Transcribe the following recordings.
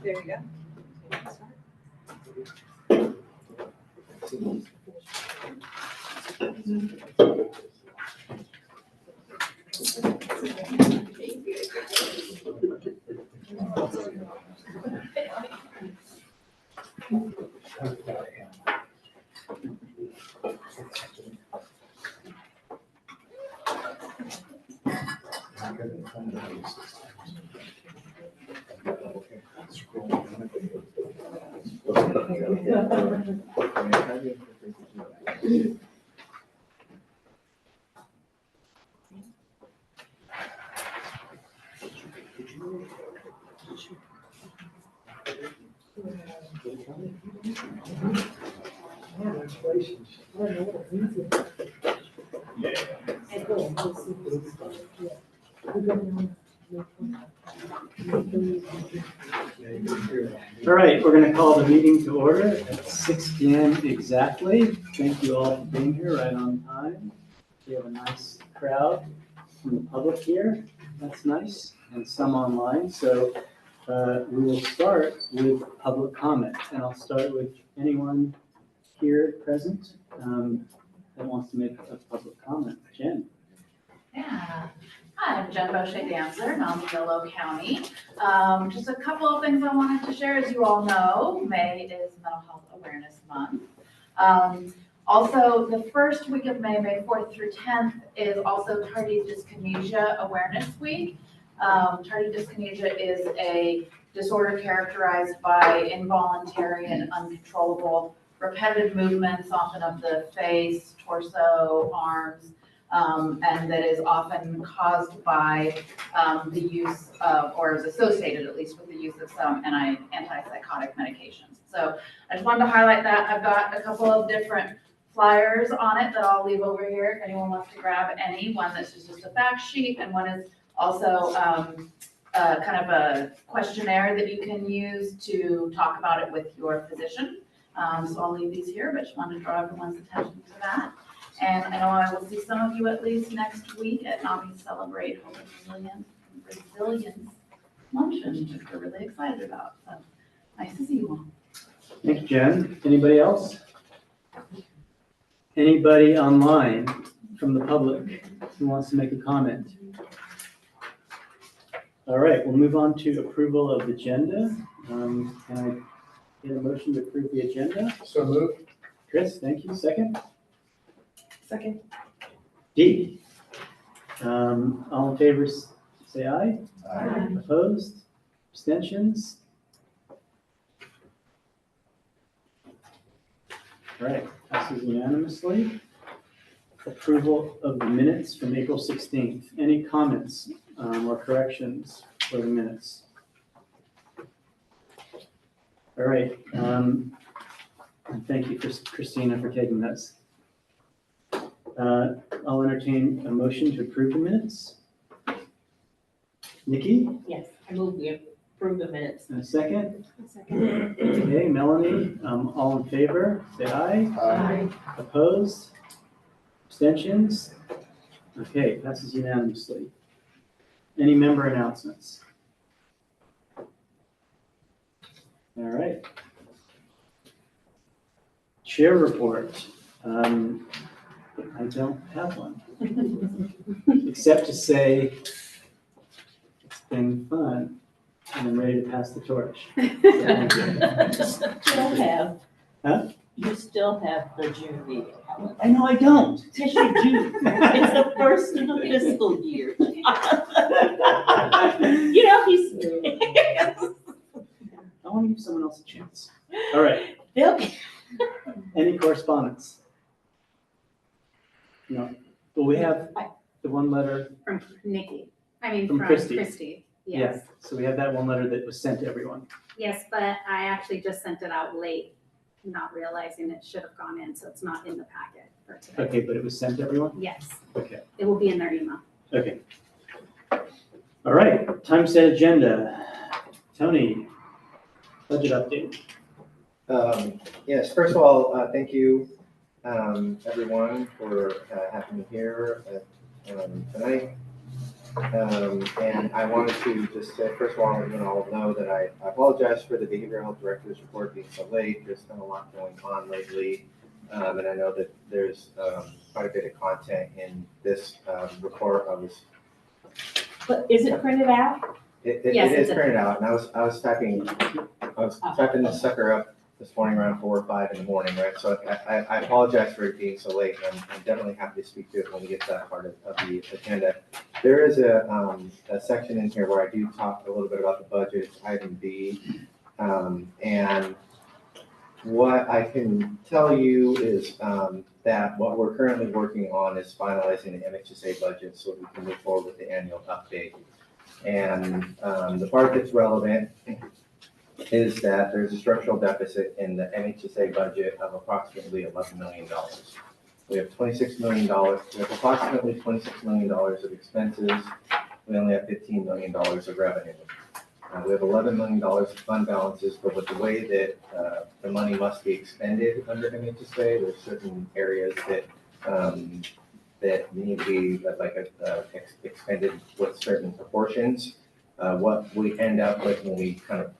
There you go. All right, we're going to call the meeting to order at 6 p.m. exactly. Thank you all for being here right on time. We have a nice crowd from the public here. That's nice, and some online. So we will start with public comment, and I'll start with anyone here present that wants to make a public comment. Jen. Yeah. Hi, I'm Jen Boucher Dancer, Nominello County. Just a couple of things I wanted to share. As you all know, May is Mental Health Awareness Month. Also, the first week of May, May 4th through 10th, is also Tardive Dyskinesia Awareness Week. Tardive dyskinesia is a disorder characterized by involuntary and uncontrollable repetitive movements, often of the face, torso, arms, and that is often caused by the use of, or is associated at least with the use of some antipsychotic medications. So I just wanted to highlight that. I've got a couple of different flyers on it that I'll leave over here if anyone wants to grab any. One that's just a fact sheet, and one is also kind of a questionnaire that you can use to talk about it with your physician. So I'll leave these here, but just wanted to draw everyone's attention to that. And I know I will see some of you at least next week at NAMI Celebrate Hope and Resilience Luncheon, which we're really excited about. So nice to see you all. Thanks, Jen. Anybody else? Anybody online from the public who wants to make a comment? All right, we'll move on to approval of the agenda. Can I get a motion to approve the agenda? So moved. Chris, thank you. Second? Second. Dee. All in favor, say aye. Aye. Opposed? Abstentions? All right, passes unanimously. Approval of the minutes from April 16th. Any comments or corrections for the minutes? All right. And thank you, Christina, for taking this. I'll entertain a motion to approve the minutes. Nikki, Yes, I move we approve the minutes. and a second. Second. Okay, Melanie, all in favor, say aye. Aye. Opposed? Abstentions? Okay, passes unanimously. Any member announcements? All right. Chair report. I don't have one, except to say it's been fun and I'm ready to pass the torch. So thank you. Still have. Huh? You still have the June meeting. I know I don't. Yes, you do. It's the first of the fiscal year. You know, he's. I want to give someone else a chance. All right. They'll be. Any correspondence? No. Well, we have the one letter. From Nikki, I mean, From from Christy. Christy, Yeah. yes. So we have that one letter that was sent to everyone. Yes, but I actually just sent it out late, not realizing it should have gone in, so it's not in the packet for today. Okay, but it was sent to everyone? Yes, Okay. it will be in their email. Okay. All right, time set agenda. Tony, budget update. Yes, first of all, thank you, everyone, for having me here tonight. And I wanted to just say, first of all, you all know that I apologize for the behavioral health director's report being so late. There's been a lot going on lately. And I know that there's quite a bit of content in this report. But is it printed out? It Yes, is it's a- printed out, and I was typing this sucker up this morning around 4 or 5 in the morning, right? So I apologize for it being so late. I'm definitely happy to speak to it when we get to that part of the agenda. There is a section in here where I do talk a little bit about the budget, it's item B. And what I can tell you is that what we're currently working on is finalizing the MHSA budget so we can move forward with the annual update. And the part that's relevant is that there's a structural deficit in the MHSA budget of approximately $11 million. We have $26 million, we have approximately $26 million of expenses. We only have $15 million of revenue. We have $11 million of fund balances, but with the way that the money must be expended under MHSA, there's certain areas that need to be expended with certain proportions. What we end up with when we kind of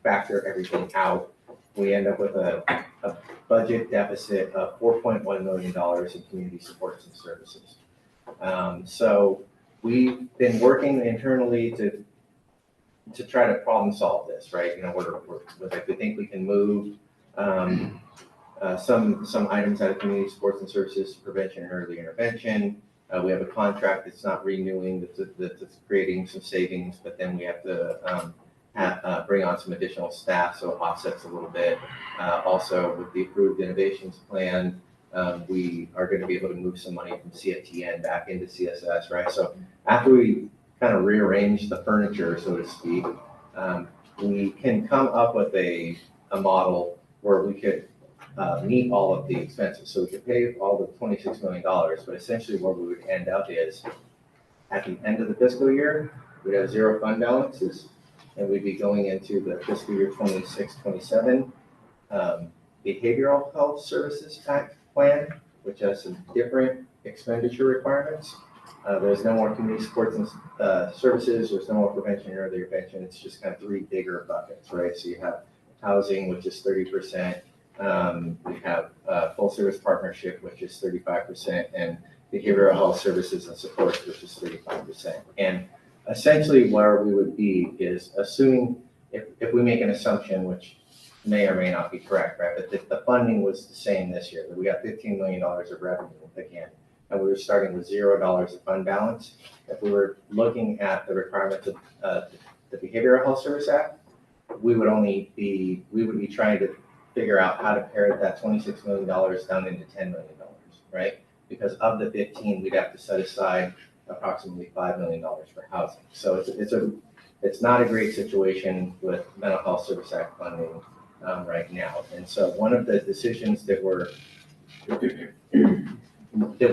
factor everything out, we end up with a budget deficit of $4.1 million in community supports and services. So we've been working internally to try to problem solve this, right? You know, we think we can move some items out of community supports and services, prevention and early intervention. We have a contract that's not renewing, that's creating some savings, but then we have to bring on some additional staff, so it offsets a little bit. Also, with the approved innovations plan, we are going to be able to move some money from CFTN back into CSS, right? So after we kind of rearrange the furniture, so to speak, we can come up with a model where we could meet all of the expenses. So we could pay all the $26 million, but essentially where we would end up is at the end of the fiscal year, we'd have zero fund balances, and we'd be going into the fiscal year 26-27 behavioral health services act plan, which has some different expenditure requirements. There's no more community supports and services. There's no more prevention or early intervention. It's just kind of three bigger buckets, right? So you have housing, which is 30%. We have full service partnership, which is 35%, and behavioral health services and supports, which is 35%. And essentially where we would be is assuming if we make an assumption, which may or may not be correct, right? But the funding was the same this year, that we got $15 million of revenue again, and we were starting with $0 of fund balance. If we were looking at the requirements of the Behavioral Health Service Act, we would be trying to figure out how to pare that $26 million down into $10 million, right? Because of the 15, we'd have to set aside approximately $5 million for housing. So it's not a great situation with Mental Health Service Act funding right now. And so one of the decisions that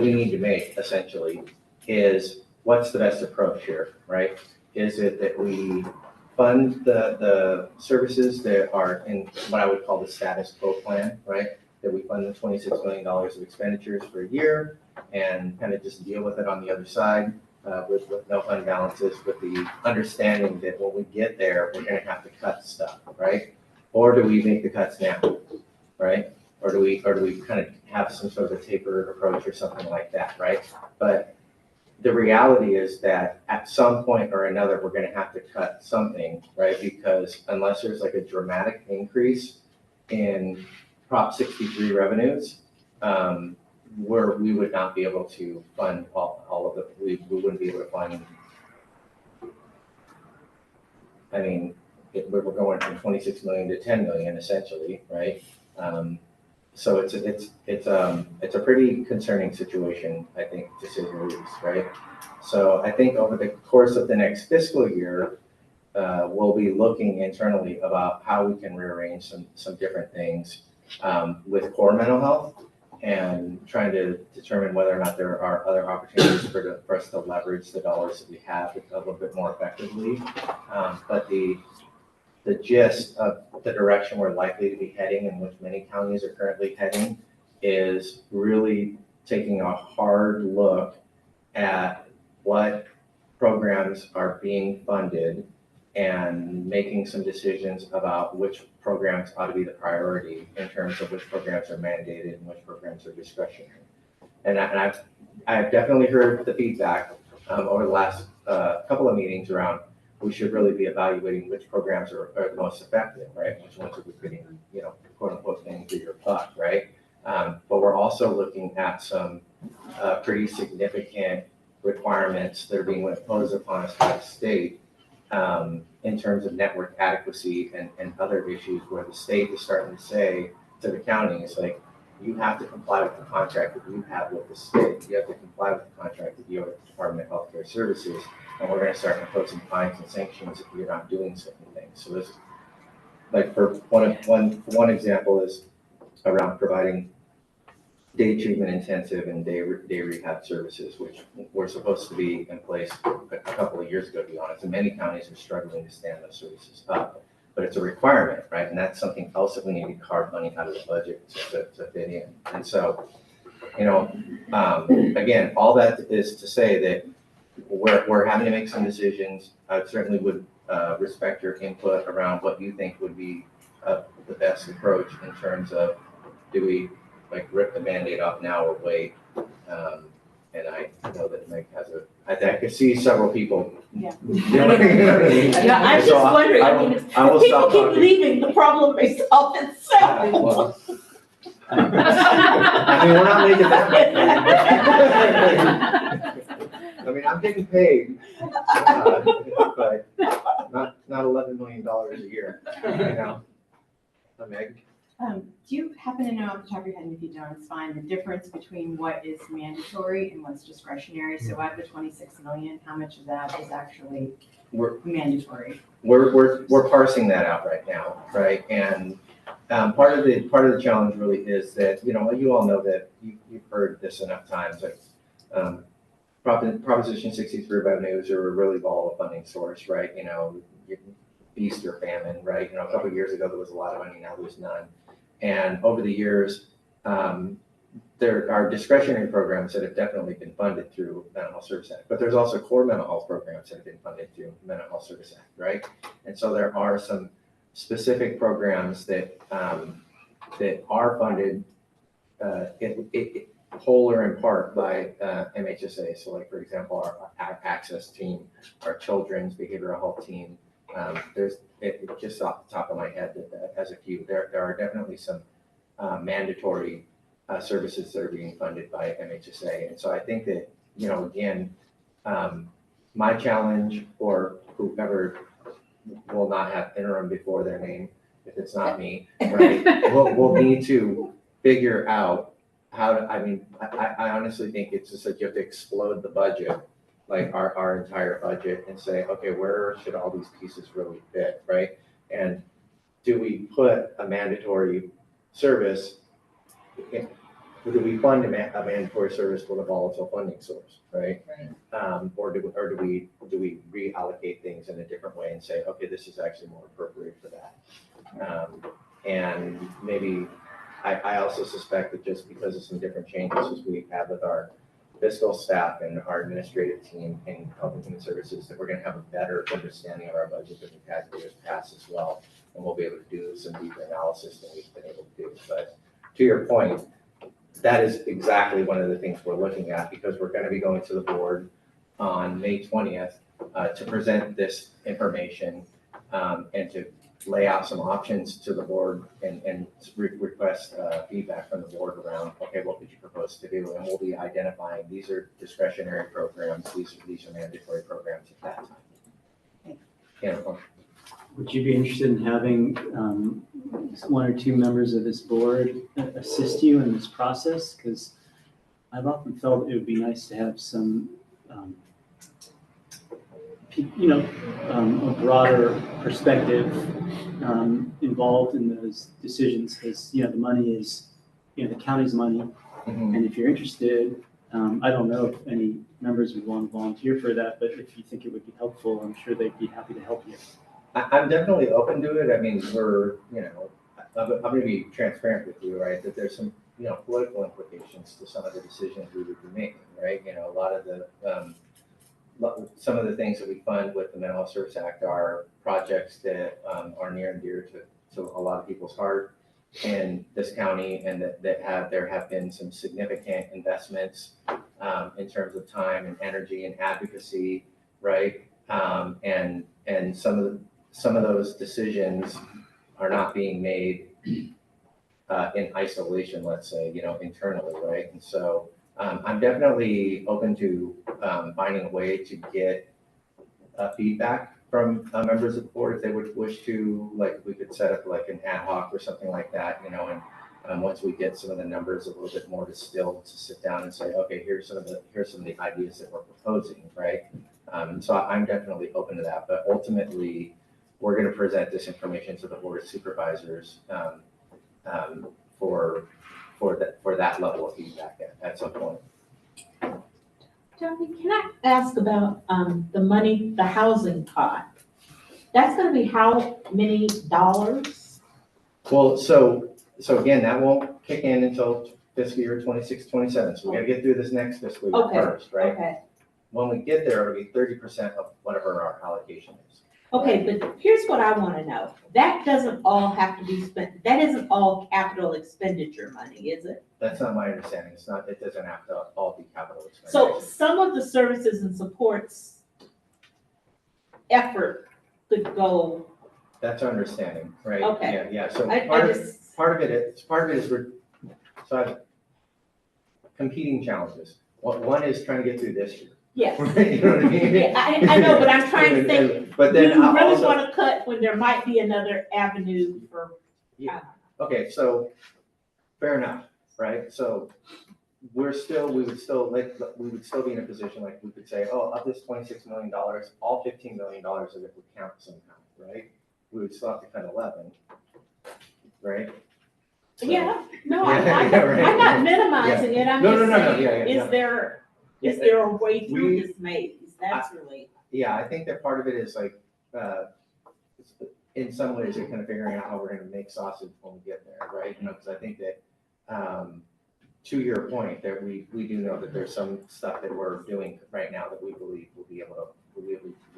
we need to make essentially is what's the best approach here, right? Is it that we fund the services that are in what I would call the status quo plan, right? That we fund the $26 million of expenditures for a year and kind of just deal with it on the other side with no fund balances, with the understanding that when we get there, we're going to have to cut stuff, right? Or do we make the cuts now, right? Or do we kind of have some sort of a tapered approach or something like that, right? But the reality is that at some point or another, we're going to have to cut something, right? Because unless there's like a dramatic increase in Prop 63 revenues, where we would not be able to fund all of it. We wouldn't be able to fund. I mean, we're going from 26 million to 10 million essentially, right? So it's a pretty concerning situation, I think, to say the least, right? So I think over the course of the next fiscal year, we'll be looking internally about how we can rearrange some different things with core mental health and trying to determine whether or not there are other opportunities for us to leverage the dollars that we have a little bit more effectively. But the gist of the direction we're likely to be heading, and which many counties are currently heading, is really taking a hard look at what programs are being funded and making some decisions about which programs ought to be the priority in terms of which programs are mandated and which programs are discretionary. And I've definitely heard the feedback over the last couple of meetings around we should really be evaluating which programs are the most effective, right? Which ones are we putting, quote unquote, thing for your buck, right? But we're also looking at some pretty significant requirements that are being imposed upon us by the state in terms of network adequacy and other issues where the state is starting to say to the counties, like, you have to comply with the contract that you have with the state. You have to comply with the contract that you have with the Department of Healthcare Services. And we're going to start imposing fines and sanctions if you're not doing certain things. So this, like, for one example is around providing day treatment intensive and day rehab services, which were supposed to be in place a couple of years ago, to be honest. And many counties are struggling to stand those services up. But it's a requirement, right? And that's something else that we need to carve money out of the budget to fit in. And so, again, all that is to say that we're having to make some decisions. I certainly would respect your input around what you think would be the best approach in terms of, do we like rip the Band-Aid off now or wait? And I know that Meg has I could see several people. Yeah. Yeah, I'm just wondering, I mean, if I will people stop keep talking. leaving, the problem may solve itself. Well, I mean, we're not making that much. I mean, I'm getting paid, but not $11 million a year, Meg? Do you happen to know off the top of your head, and if you don't, it's fine, the difference between what is mandatory and what's discretionary? So out of the 26 million, how much of that is actually mandatory? We're parsing that out right now, right? And part of the challenge really is that, you all know that you've heard this enough times, like Proposition 63 revenues are a really volatile funding source, right? Feast or famine, right? A couple of years ago, there was a lot of money, now there's none. And over the years, there are discretionary programs that have definitely been funded through Mental Health Service Act, but there's also core mental health programs that have been funded through Mental Health Service Act, right? And so there are some specific programs that are funded whole or in part by MHSA. So like, for example, our access team, our children's behavioral health team, just off the top of my head, as a few, there are definitely some mandatory services that are being funded by MHSA. And so I think that, again, my challenge, or whoever will not have interim before their name, if it's not me, right, we'll need to figure out how to, I honestly think it's just like you have to explode the budget, like our entire budget, and say, okay, where should all these pieces really fit, right? And do we put a mandatory service, do we fund a mandatory service with a volatile funding source, right? Or do we reallocate things in a different way and say, okay, this is actually more appropriate for that? And maybe I also suspect that just because of some different changes as we have with our fiscal staff and our administrative team in Health and Human Services, that we're going to have a better understanding of our budget than we've had in years past as well. And we'll be able to do some deeper analysis than we've been able to do. But to your point, that is exactly one of the things we're looking at, because we're going to be going to the board on May 20th to present this information and to lay out some options to the board and request feedback from the board around, okay, what would you propose to do? And we'll be identifying, these are discretionary programs, these are mandatory programs at that time. Would you be interested in having one or two members of this board assist you in this process? Because I've often felt it would be nice to have some, a broader perspective involved in those decisions, because, the money is, the county's money. Mm-hmm. And if you're interested, I don't know if any members would want to volunteer for that, but if you think it would be helpful, I'm sure they'd be happy to help you. I'm definitely open to it. I mean, I'm going to be transparent with you, right? That there's some, political implications to some of the decisions we would be making, right? A lot of some of the things that we fund with the Mental Health Service Act are projects that are near and dear to a lot of people's heart in this county, and there have been some significant investments in terms of time and energy and advocacy, right? And some of those decisions are not being made in isolation, let's say, internally, right? And so I'm definitely open to finding a way to get feedback from members of the board if they would wish to, like, we could set up like an ad hoc or something like that, and once we get some of the numbers a little bit more distilled, to sit down and say, okay, here's some of the ideas that we're proposing, right? So I'm definitely open to that, but ultimately, we're going to present this information to the board of supervisors for that level of feedback at some point. Tony, can I ask about the money, the housing pot? That's gonna be how many dollars? Well, so again, that won't kick in until fiscal year 26, 27. So we gotta get through this next fiscal year Okay, first, right? Okay, When we get there, it'll be 30% of whatever our allocation is. okay, but here's what I wanna know. That doesn't all have to be spent, that isn't all capital expenditure money, is it? That's not my understanding. It doesn't have to all be capital So expenditure. some of the services and supports effort could go, That's our understanding, right? Okay. Yeah. So I part of just, it is so I have competing challenges. One is trying to get through this year. yes. You know what I mean? Yeah, I know, but I'm trying to think, But do then you really also, wanna cut when there might be another avenue for? Yeah. Okay, so fair enough, right? So we would still be in a position like we could say, oh, of this $26 million, all $15 million of it would count somehow, right? We would still have to cut 11, right? So- Yeah, no, Yeah, I'm yeah, right. I'm not minimizing it, I'm No, just no, saying, yeah. is there a way through We- this maze? That's really, Yeah, I think that part of it is like, in some ways, you're kind of figuring out how we're gonna make sausage when we get there, right? Because I think that, to your point, that we do know that there's some stuff that we're doing right now that we believe we'll be able to put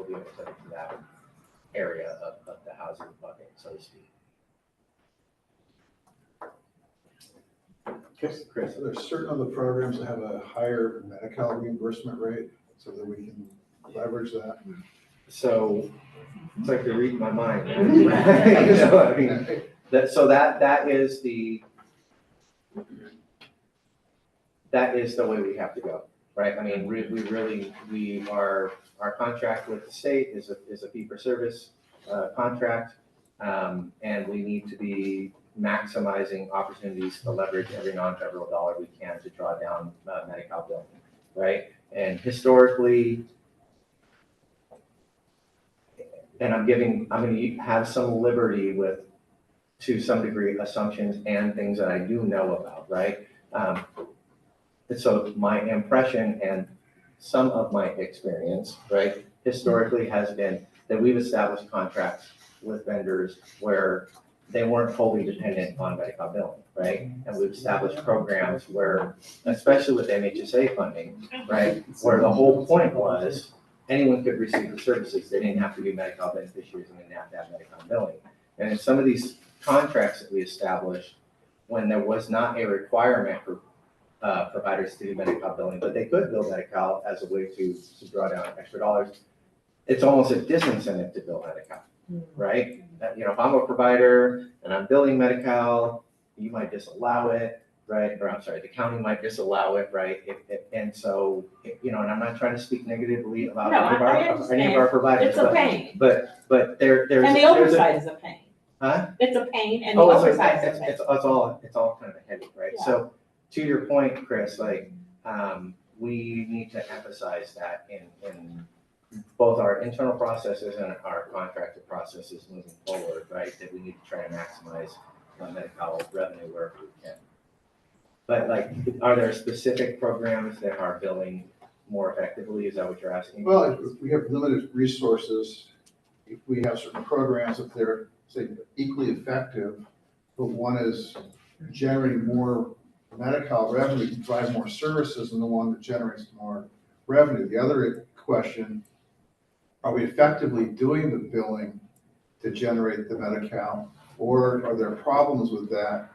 into that area of the housing bucket, so to speak. Chris. So there's certain other programs that have a higher Medi-Cal reimbursement rate so that we can leverage that. So it's like you're reading my mind. Man. You know, I mean, that is the way we have to go, right? I mean, our contract with the state is a fee for service contract, and we need to be maximizing opportunities to leverage every non-federal dollar we can to draw down Medi-Cal billing, right? And historically, and I'm going to have some liberty with, to some degree, assumptions and things that I do know about, right? So my impression and some of my experience, right, historically has been that we've established contracts with vendors where they weren't fully dependent on Medi-Cal billing, right? And we've established programs where, especially with MHSA funding, right, where the whole point was anyone could receive the services. They didn't have to be Medi-Cal beneficiaries and they didn't have to have Medi-Cal billing. And in some of these contracts that we established, when there was not a requirement for providers to do Medi-Cal billing, but they could bill Medi-Cal as a way to draw down extra dollars, it's almost a disincentive to bill Medi-Cal, right? If I'm a provider and I'm billing Medi-Cal, you might disallow it, right? Or I'm sorry, the county might disallow it, right? And so, and I'm not trying to speak negatively about No, any of I our understand. providers. it's a pain, But there's. and the oversight is a pain. Huh? It's a pain, and the Oh, oversight is a pain. it's all kind of a headache, right? Yeah. So to your point, Chris, we need to emphasize that in both our internal processes and our contracted processes moving forward, right? That we need to try to maximize Medi-Cal revenue wherever we can. But are there specific programs that are billing more effectively? Is that what you're asking? Well, if we have limited resources, if we have certain programs, if they're, say, equally effective, but one is generating more Medi-Cal revenue to drive more services than the one that generates more revenue. The other question, are we effectively doing the billing to generate the Medi-Cal? Or are there problems with that?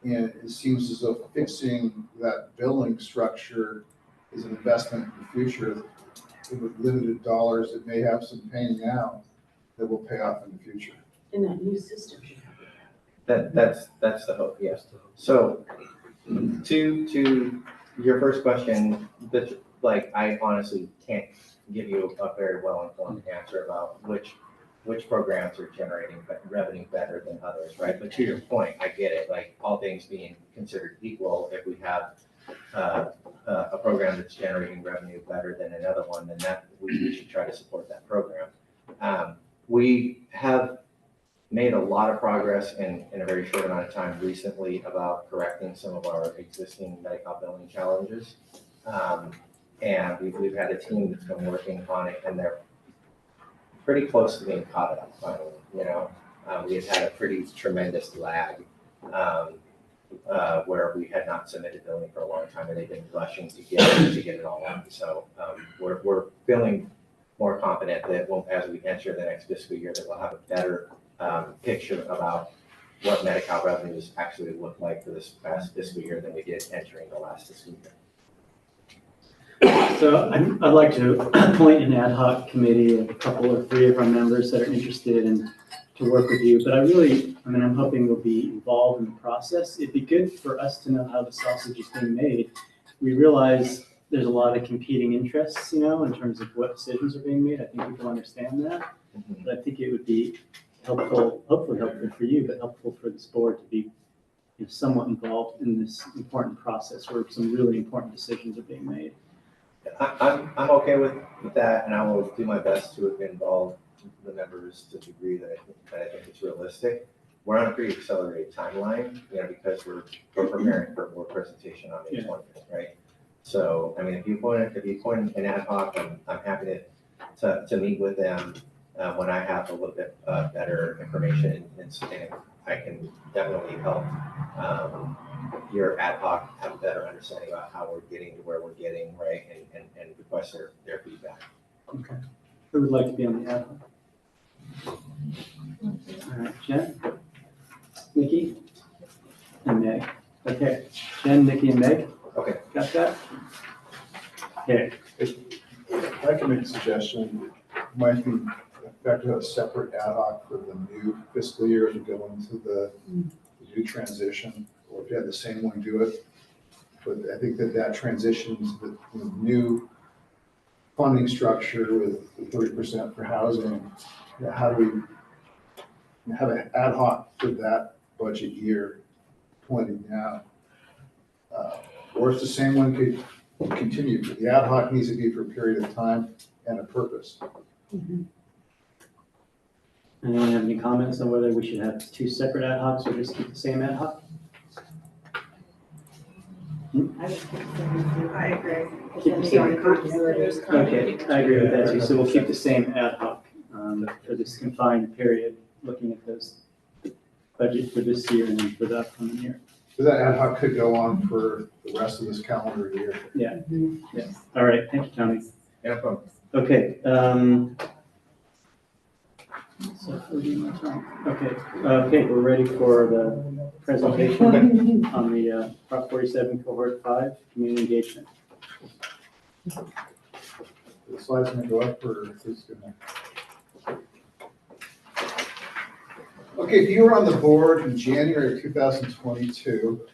And it seems as though fixing that billing structure is an investment in the future. With limited dollars, it may have some pain now that will pay off in the future. In that new system should have. That's the hope, yes. So to your first question, I honestly can't give you a very well-informed answer about which programs are generating revenue better than others, right? But to your point, I get it, like all things being considered equal, if we have a program that's generating revenue better than another one, then we should try to support that program. We have made a lot of progress in a very short amount of time recently about correcting some of our existing Medi-Cal billing challenges. And we've had a team that's been working on it, and they're pretty close to being caught up finally, we had a pretty tremendous lag where we had not submitted billing for a long time, and they've been rushing to get it all out. So we're feeling more confident that as we enter the next fiscal year, that we'll have a better picture about what Medi-Cal revenues actually look like for this past fiscal year than we did entering the last fiscal year. So I'd like to appoint an ad hoc committee, a couple or three of our members that are interested in to work with you. But I'm hoping we'll be involved in the process. It'd be good for us to know how the sausage is being made. We realize there's a lot of competing interests, in terms of what decisions are being made. I think people understand that. But I think it would be helpful, hopefully helpful for you, but helpful for this board to be somewhat involved in this important process where some really important decisions are being made. I'm okay with that, and I will do my best to involve the members to the degree that I think it's realistic. We're on a pretty accelerated timeline, because we're preparing for more presentation on May 20th, right? So, if you appoint an ad hoc, I'm happy to meet with them when I have a little bit better information, and I can definitely help your ad hoc have a better understanding about how we're getting to where we're getting, right, and request their feedback. Okay. Who would like to be on the ad hoc? All right, Jen, Nikki, and Meg. Okay, Jen, Nikki, and Meg. Okay. Got that? Okay. I can make a suggestion. It might be effective to have a separate ad hoc for the new fiscal year as we go into the new transition, or if you have the same one, do it. But I think that transitions the new funding structure with the 30% for housing. How do we have an ad hoc for that budget year pointing now? Or if the same one could continue. The ad hoc needs to be for a period of time and a purpose. Anyone have any comments on whether we should have two separate ad hocs or just keep the same ad hoc? I agree. Keep the same. Okay, I agree with that too. So we'll keep the same ad hoc for this confined period, looking at those budget for this year and then for the upcoming year. So that ad hoc could go on for the rest of this calendar year. Yeah. All right, thank you, Tony. Yeah, no problem. Okay. Okay, we're ready for the presentation on the Prop 47 Cohort 5 Community Engagement. The slide's gonna go up, or who's gonna? Okay, if you were on the board in January of 2022,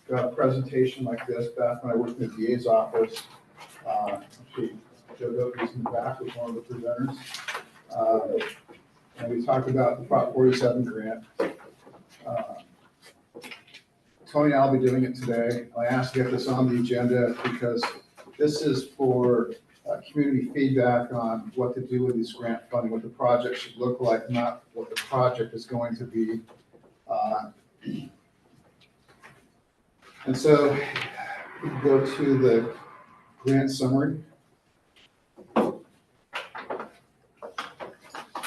got a presentation like this back when I worked in the DA's office. Actually, Joe Doty's in the back was one of the presenters. And we talked about the Prop 47 grant. Tony and I will be doing it today. I asked to get this on the agenda because this is for community feedback on what to do with this grant funding, what the project should look like, not what the project is going to be. And so we can go to the grant summary.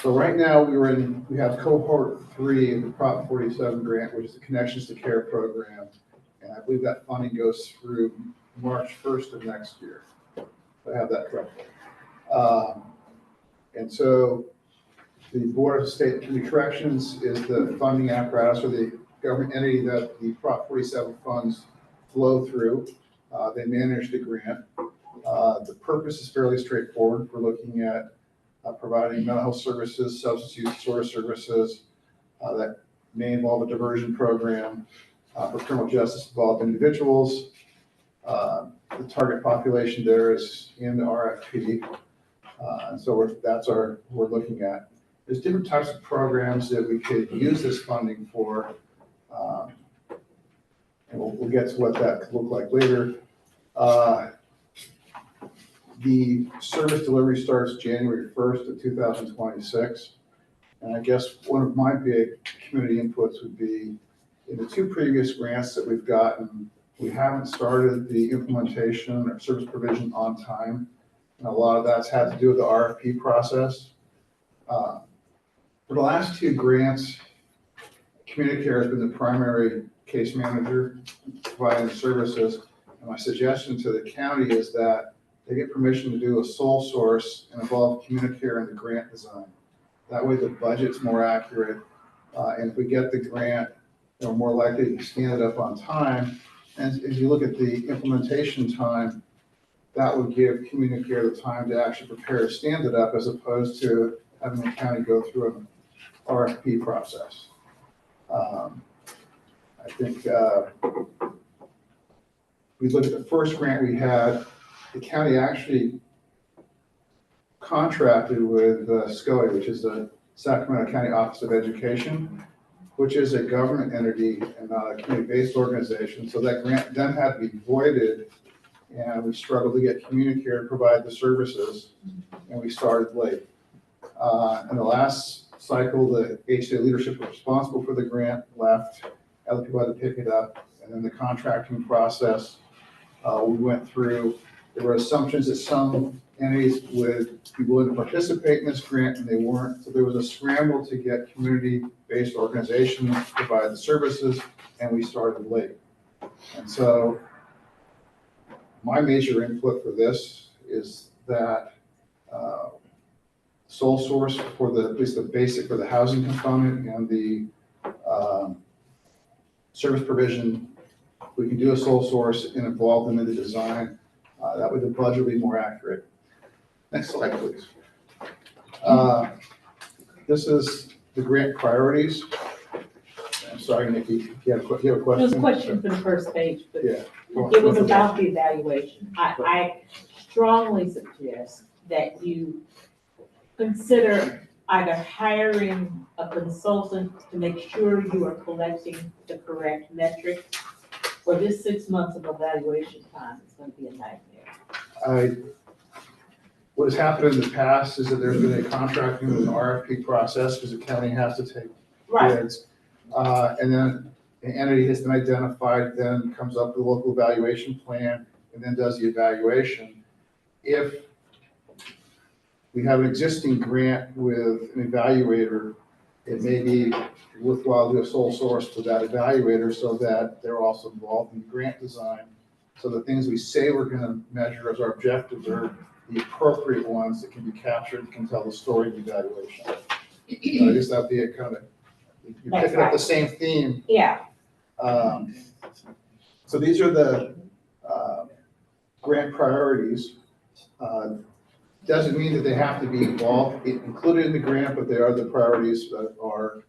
So right now we have cohort 3 of the Prop 47 grant, which is the Connections to Care program. And I believe that funding goes through March 1st of next year. If I have that correctly. And so the Board of State Community Corrections is the funding apparatus or the government entity that the Prop 47 funds flow through. They manage the grant. The purpose is fairly straightforward. We're looking at providing mental health services, substance use disorder services that may involve a diversion program for criminal justice involved individuals. The target population there is in the RFP. And so we're looking at. There's different types of programs that we could use this funding for. And we'll get to what that could look like later. The service delivery starts January 1st of 2026. And I guess one of my big community inputs would be in the two previous grants that we've gotten, we haven't started the implementation or service provision on time. And a lot of that's had to do with the RFP process. For the last two grants, Communicare has been the primary case manager providing the services. And my suggestion to the county is that they get permission to do a sole source and involve Communicare in the grant design. That way the budget's more accurate. And if we get the grant, we're more likely to stand it up on time. And if you look at the implementation time, that would give Communicare the time to actually prepare to stand it up as opposed to having the county go through an RFP process. I think we look at the first grant we had, the county actually contracted with SCOE, which is the Sacramento County Office of Education, which is a government entity and not a community-based organization. So that grant then had to be voided, and we struggled to get Communicare to provide the services, and we started late. In the last cycle, the HCA leadership responsible for the grant left, other people had to pick it up, and then the contracting process we went through. There were assumptions that some entities would be willing to participate in this grant, and they weren't. So there was a scramble to get community-based organizations to provide the services, and we started late. And so my major input for this is that sole source for the, at least the basic for the housing component and the service provision, we can do a sole source and involve them in the design. That way the budget will be more accurate. Next slide, please. This is the grant priorities. I'm sorry, Nikki, if you have a question. There was a question for the first page, but Yeah. it was about the evaluation. I strongly suggest that you consider either hiring a consultant to make sure you are collecting the correct metrics, or this 6 months of evaluation time is going to be a nightmare. What has happened in the past is that there's been a contracting with an RFP process because the county has to take bids. And then the entity has been identified, then comes up with a local evaluation plan, and then does the evaluation. If we have an existing grant with an evaluator, it may be worthwhile to do a sole source to that evaluator so that they're also involved in the grant design. So the things we say we're going to measure as our objectives are the appropriate ones that can be captured, can tell the story of the evaluation. So I guess that'd be a kind of, you're That's picking up right. the same theme. Yeah, So these are the grant priorities. Doesn't mean that they have to be included in the grant, but they are the priorities that are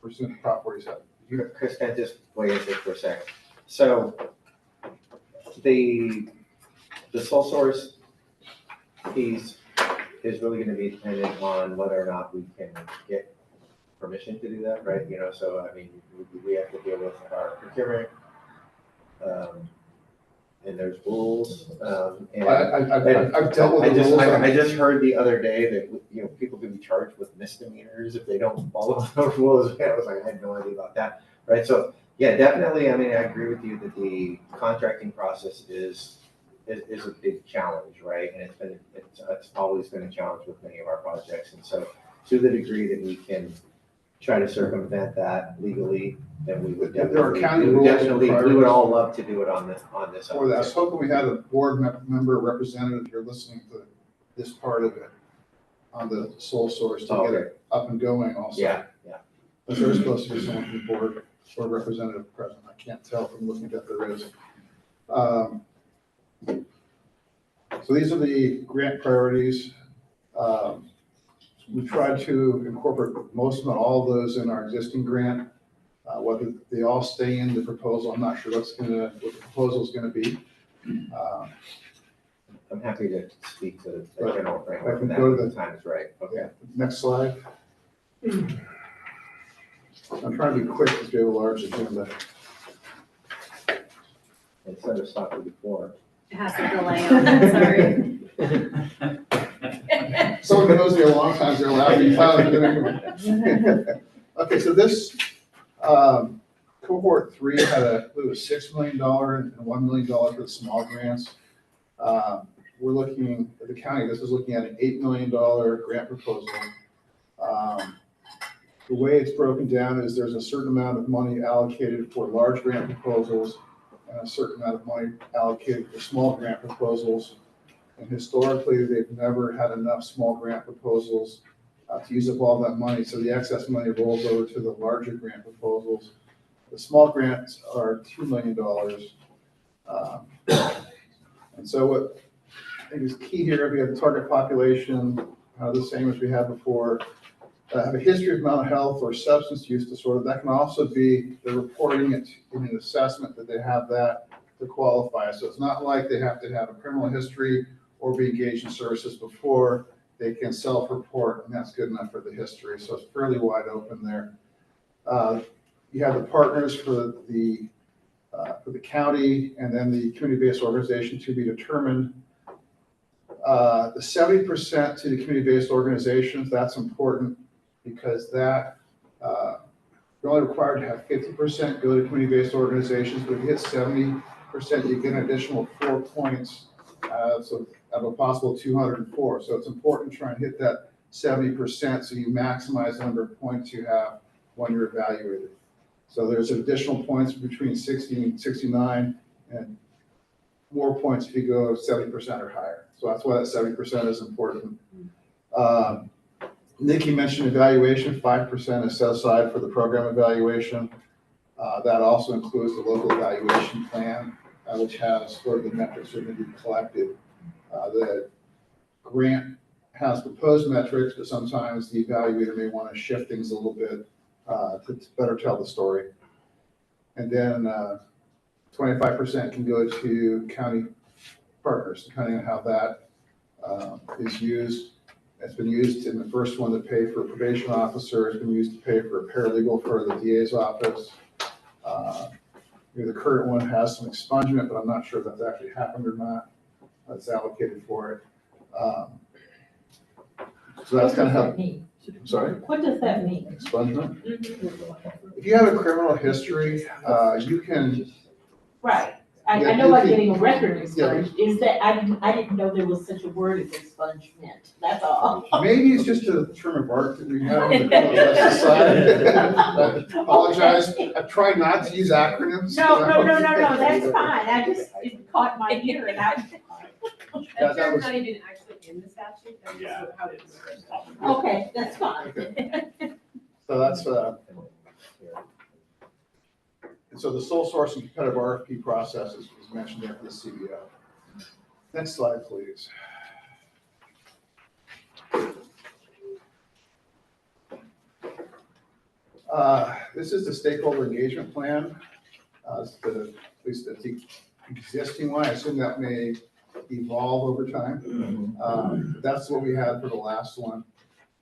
pursuant to Prop 47. Chris, can I just weigh in here for a second? So the sole source piece is really gonna be dependent on whether or not we can get permission to do that, right? You know, so I mean, we have to deal with our procurement, and there's rules, and I've dealt with the rules. I just heard the other day that, you know, people can be charged with misdemeanors if they don't follow those rules. I was like, I had no idea about that, right? So, yeah, definitely, I mean, I agree with you that the contracting process is a big challenge, right? And it's always been a challenge with many of our projects. And so to the degree that we can try to circumvent that legally, then we would There are definitely, county we would rules and definitely, we would priorities. all love to do it on this. For that, I was hoping we had a board member representative here listening to this part of it on the sole source to get Okay. it up and going also. Yeah. But there's supposed to be someone from the board or representative present. I can't tell from looking at there is. So these are the grant priorities. We tried to incorporate most, if not all of those in our existing grant. Whether they all stay in the proposal, I'm not sure what the proposal is gonna be. I'm happy to speak to the Right. general I framework can when go to the the- time is right. Okay. Next slide. I'm trying to be quick because we have a large agenda. Instead of stopping before. It has a delay on it, sorry. Someone who knows me a long time, they're laughing. Okay, so this, cohort 3 had it was $6 million and $1 million for the small grants. We're looking at the county, this is looking at an $8 million grant proposal. The way it's broken down is there's a certain amount of money allocated for large grant proposals and a certain amount of money allocated for small grant proposals. And historically, they've never had enough small grant proposals to use up all that money. So the excess money rolls over to the larger grant proposals. The small grants are $2 million. And so what I think is key here, we have the target population, the same as we had before. Have a history of mental health or substance use disorder. That can also be, they're reporting it in an assessment that they have that to qualify. So it's not like they have to have a criminal history or be engaged in services before. They can self-report, and that's good enough for the history. So it's fairly wide open there. You have the partners for the county and then the community-based organization to be determined. The 70% to the community-based organizations, that's important because that, you're only required to have 50% go to community-based organizations, but if you hit 70%, you get an additional 4 points. So out of a possible 204. So it's important to try and hit that 70% so you maximize the number of points you have when you're evaluated. So there's additional points between 60 and 69 and more points if you go 70% or higher. So that's why that 70% is important. Nikki mentioned evaluation, 5% is set aside for the program evaluation. That also includes the local evaluation plan, which has sort of the metrics that are going to be collected. The grant has proposed metrics, but sometimes the evaluator may want to shift things a little bit to better tell the story. And then 25% can go to county partners, depending on how that is used. It's been used in the first one to pay for a probation officer. It's been used to pay for a paralegal for the DA's office. The current one has some expungement, but I'm not sure if that's actually happened or not. That's allocated for it. So that's kind of how, I'm sorry, What does that mean? expungement. If you have a criminal history, you can, Right, I Yeah, know you I'm can- getting a record expunged, is that, I didn't know there was such a word as expungement, that's all. maybe it's just a term of art that we have in the criminal justice side. I apologize. I try not to use acronyms. No, that's fine, I just, it caught my ear and I, That was- not even actually in the statute, that's Yeah. how it's. okay, that's fine. So that's, and so the sole source and competitive RFP process is mentioned there for the CBO. Next slide, please. This is the stakeholder engagement plan. At least the existing one, I assume that may evolve over time. That's what we had for the last one.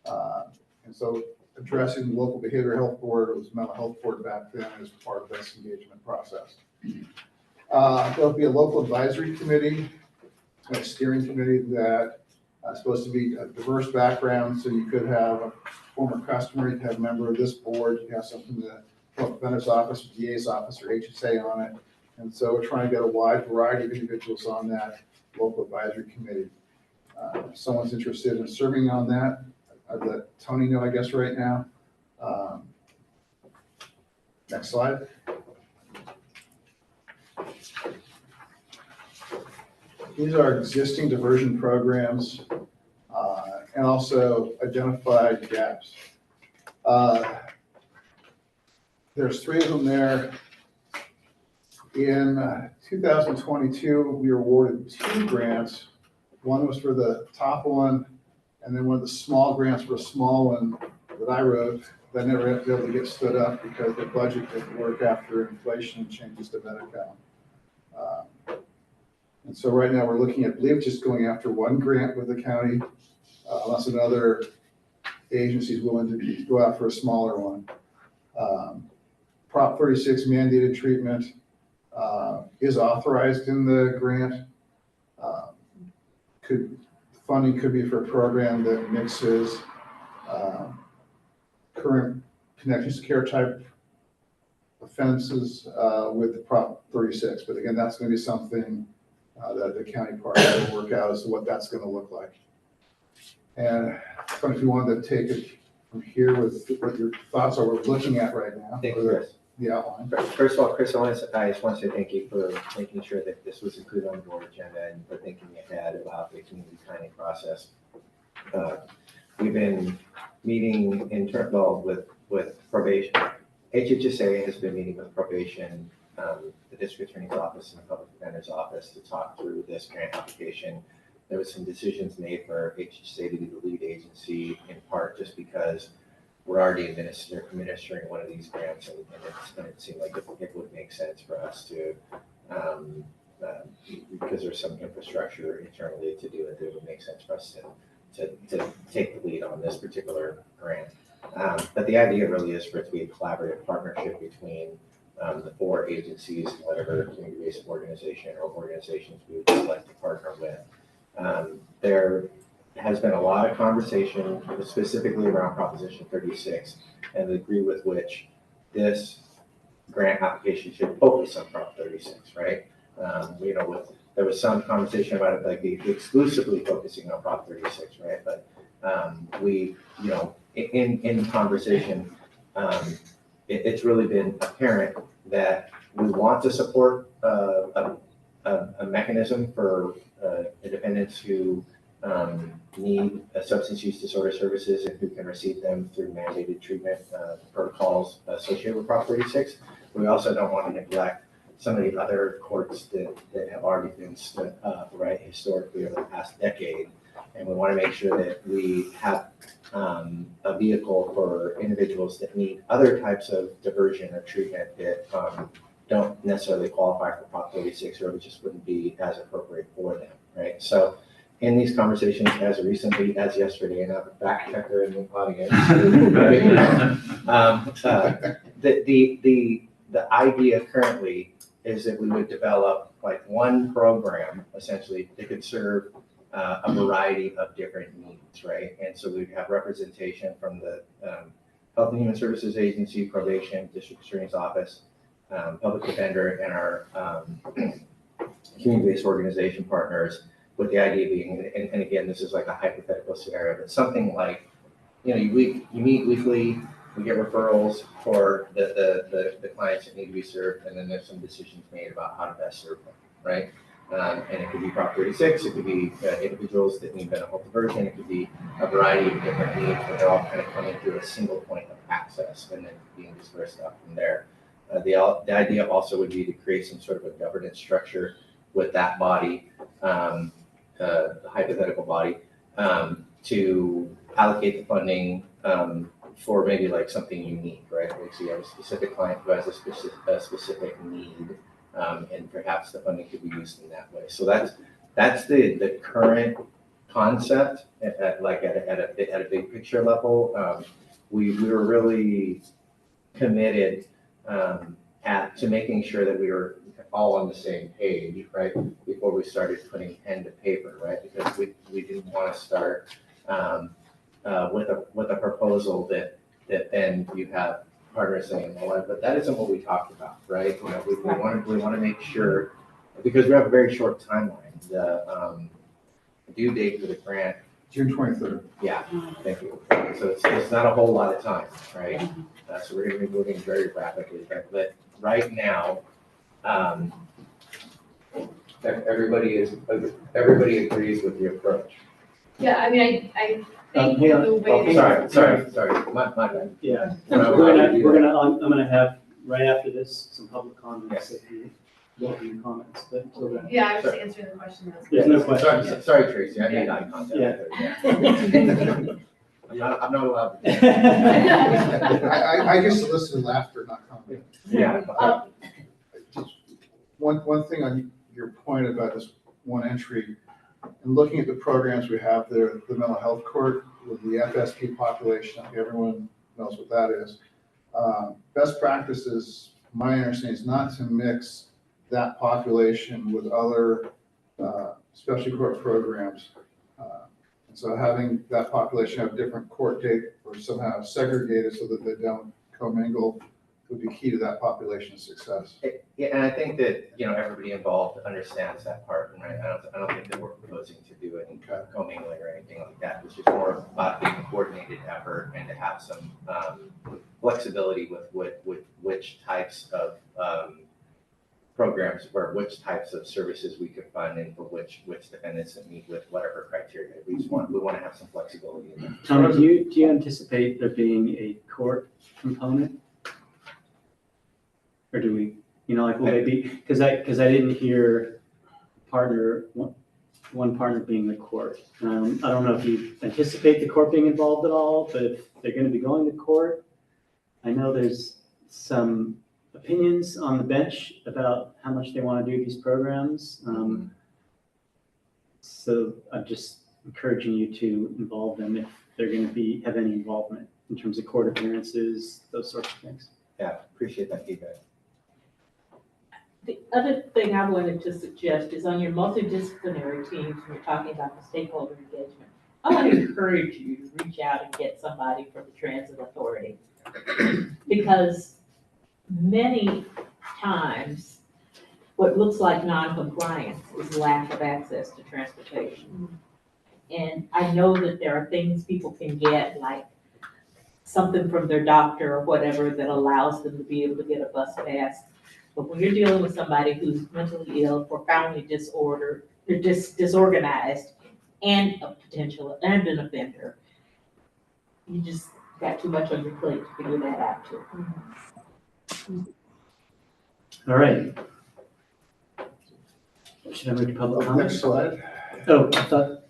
And so addressing the local behavioral health board, it was mental health board back then as part of this engagement process. There'll be a local advisory committee, a steering committee that is supposed to be a diverse background. So you could have a former customer, you could have a member of this board, you could have something from the defender's office, DA's office, or HSA on it. And so we're trying to get a wide variety of individuals on that local advisory committee. If someone's interested in serving on that, I'd let Tony know, I guess, right now. Next slide. These are existing diversion programs. and also identified gaps. There's 3 of them there. In 2022, we were awarded 2 grants. One was for the top one, and then one of the small grants for a small one that I wrote, that never had to be able to get stood up because the budget didn't work after inflation changes to Medi-Cal. And so right now, we're looking at, I believe, just going after 1 grant with the county, unless another agency is willing to go out for a smaller one. Prop 36 mandated treatment is authorized in the grant. Funding could be for a program that mixes current connections to care type offenses with the Prop 36. But again, that's going to be something that the county partner will work out as to what that's going to look like. And if you wanted to take it from here with what your thoughts are, we're looking at right now. Thank you, Chris. The outline. First of all, Chris, I just want to say thank you for making sure that this was included on the board agenda and for thinking ahead about the community planning process. We've been meeting with probation. HHSA has been meeting with probation, the district attorney's office and the public defender's office to talk through this grant application. There was some decisions made for HHSA to be the lead agency, in part just because we're already administering one of these grants, and it seemed like it would make sense for us to, because there's some infrastructure internally to do it, it would make sense for us to take the lead on this particular grant. But the idea really is for it to be a collaborative partnership between the 4 agencies, whatever community-based organization or organizations we would select to partner with. There has been a lot of conversation specifically around Proposition 36 and the degree with which this grant application should focus on Prop 36, right? There was some conversation about it like exclusively focusing on Prop 36, right? But in conversation, it's really been apparent that we want to support a mechanism for independents who need substance use disorder services and who can receive them through mandated treatment protocols associated with Prop 36. We also don't want to neglect some of the other courts that have already been stood up, right, historically over the past decade. And we want to make sure that we have a vehicle for individuals that need other types of diversion or treatment that don't necessarily qualify for Prop 36 or just wouldn't be as appropriate for them, right? So in these conversations as recently as yesterday, and I have a fact checker in the audience, the idea currently is that we would develop like one program essentially that could serve a variety of different needs, right? And so we'd have representation from the Health and Human Services Agency, probation, district attorney's office, public defender, and our community-based organization partners, with the idea being, and again, this is like a hypothetical scenario, but something like, you meet weekly, we get referrals for the clients that need to be served, and then there's some decisions made about how to best serve them, right? And it could be Prop 36, it could be individuals that need mental health diversion, it could be a variety of different needs, but they're all kind of coming through a single point of access and then being dispersed out from there. The idea also would be to create some sort of a governance structure with that body, the hypothetical body, to allocate the funding for maybe like something unique, right? Like, so you have a specific client who has a specific need, and perhaps the funding could be used in that way. So that's the current concept at a big picture level. We were really committed to making sure that we were all on the same page, right, before we started putting pen to paper, right? Because we didn't want to start with a proposal that then you have partners saying, well, but that isn't what we talked about, right? We want to make sure, because we have a very short timeline. The due date for the grant, June 23rd. yeah, thank you. So it's not a whole lot of time, right? So we're going to be moving very rapidly, but right now, everybody agrees with the approach. Yeah, I mean, I think hang on. the way. Sorry, my bad. Yeah, No, I'm gonna have, right after this, some public comments, if you welcome comments, but until then. Yeah, I was just answering the question. There's no questions. Sorry, Tracy, I made eye contact. Yeah. I'm not allowed. I just solicit laughter, not comment. Yeah. One thing on your point about this one entry, and looking at the programs we have there, the mental health court with the FSP population, I think everyone knows what that is. Best practices, my understanding is not to mix that population with other special court programs. And so having that population have different court date or somehow segregated so that they don't commingle would be key to that population's success. Yeah, and I think that, everybody involved understands that part, and right, I don't think that we're proposing to do any commingling or anything like that. It's just more about being a coordinated effort and to have some flexibility with which types of programs or which types of services we could fund and for which defendants that meet with whatever criteria. We want to have some flexibility in that. Tony, do you anticipate there being a court component? Or do we, will they be, because I didn't hear one partner being the court. I don't know if you anticipate the court being involved at all, but if they're going to be going to court, I know there's some opinions on the bench about how much they want to do these programs. So I'm just encouraging you to involve them if they're going to have any involvement in terms of court appearances, those sorts of things. Yeah, appreciate that feedback. The other thing I wanted to suggest is on your multidisciplinary teams, when you're talking about the stakeholder engagement, I want to encourage you to reach out and get somebody from the transit authority. Because many times, what looks like non-compliance is lack of access to transportation. And I know that there are things people can get, like something from their doctor or whatever that allows them to be able to get a bus pass. But when you're dealing with somebody who's mentally ill, profoundly disordered, or disorganized, and an offender, you just got too much on your plate to figure that out too. All right. Should I move to public comment? Next slide. Oh, I thought,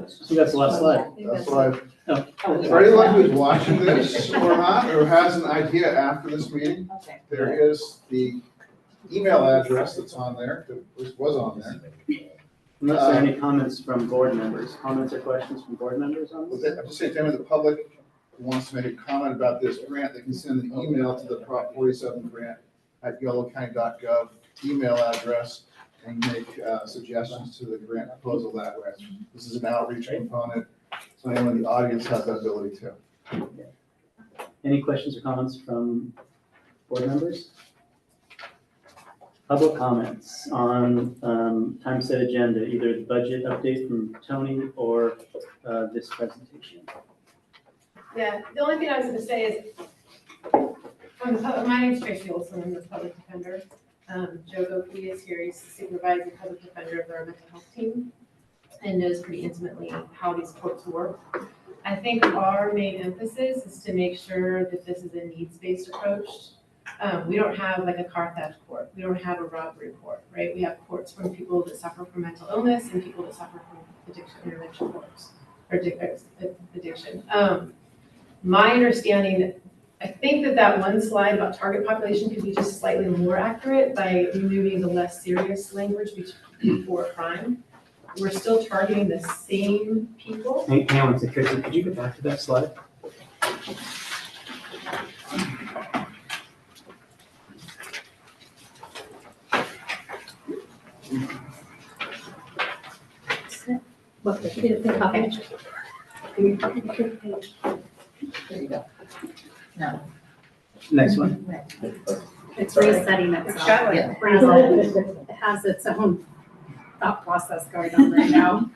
so that's the last slide. That's slide. Oh. For anyone who's watching this or not, or has an idea after this meeting, Okay. there is the email address that's on there, that was on there. Unless there are any comments from board members, comments or questions from board members on this? I'm just saying, to any of the public who wants to make a comment about this grant, they can send an email to the Prop 47 grant@yellowcounty.gov email address and make suggestions to the grant proposal that way. This is an outreach component, so anyone in the audience has that ability too. Any questions or comments from board members? Public comments on time set agenda, either the budget update from Tony or this presentation. Yeah, the only thing I was gonna say is, my name's Tracy Olson, I'm the public defender. Joe Gopi is here, he's the supervising public defender of our mental health team and knows pretty intimately how these courts work. I think our main emphasis is to make sure that this is a needs-based approach. We don't have like a car theft court, we don't have a robbery court, right? We have courts from people that suffer from mental illness and people that suffer from addiction intervention courts, or addiction. My understanding, I think that one slide about target population could be just slightly more accurate by removing the less serious language before crime. We're still targeting the same people. Hang on a second, Tracy, could you go back to that slide? What, the copy? There you go. No. Next one. It's resetting itself. Yeah. It has its own thought process going on right now.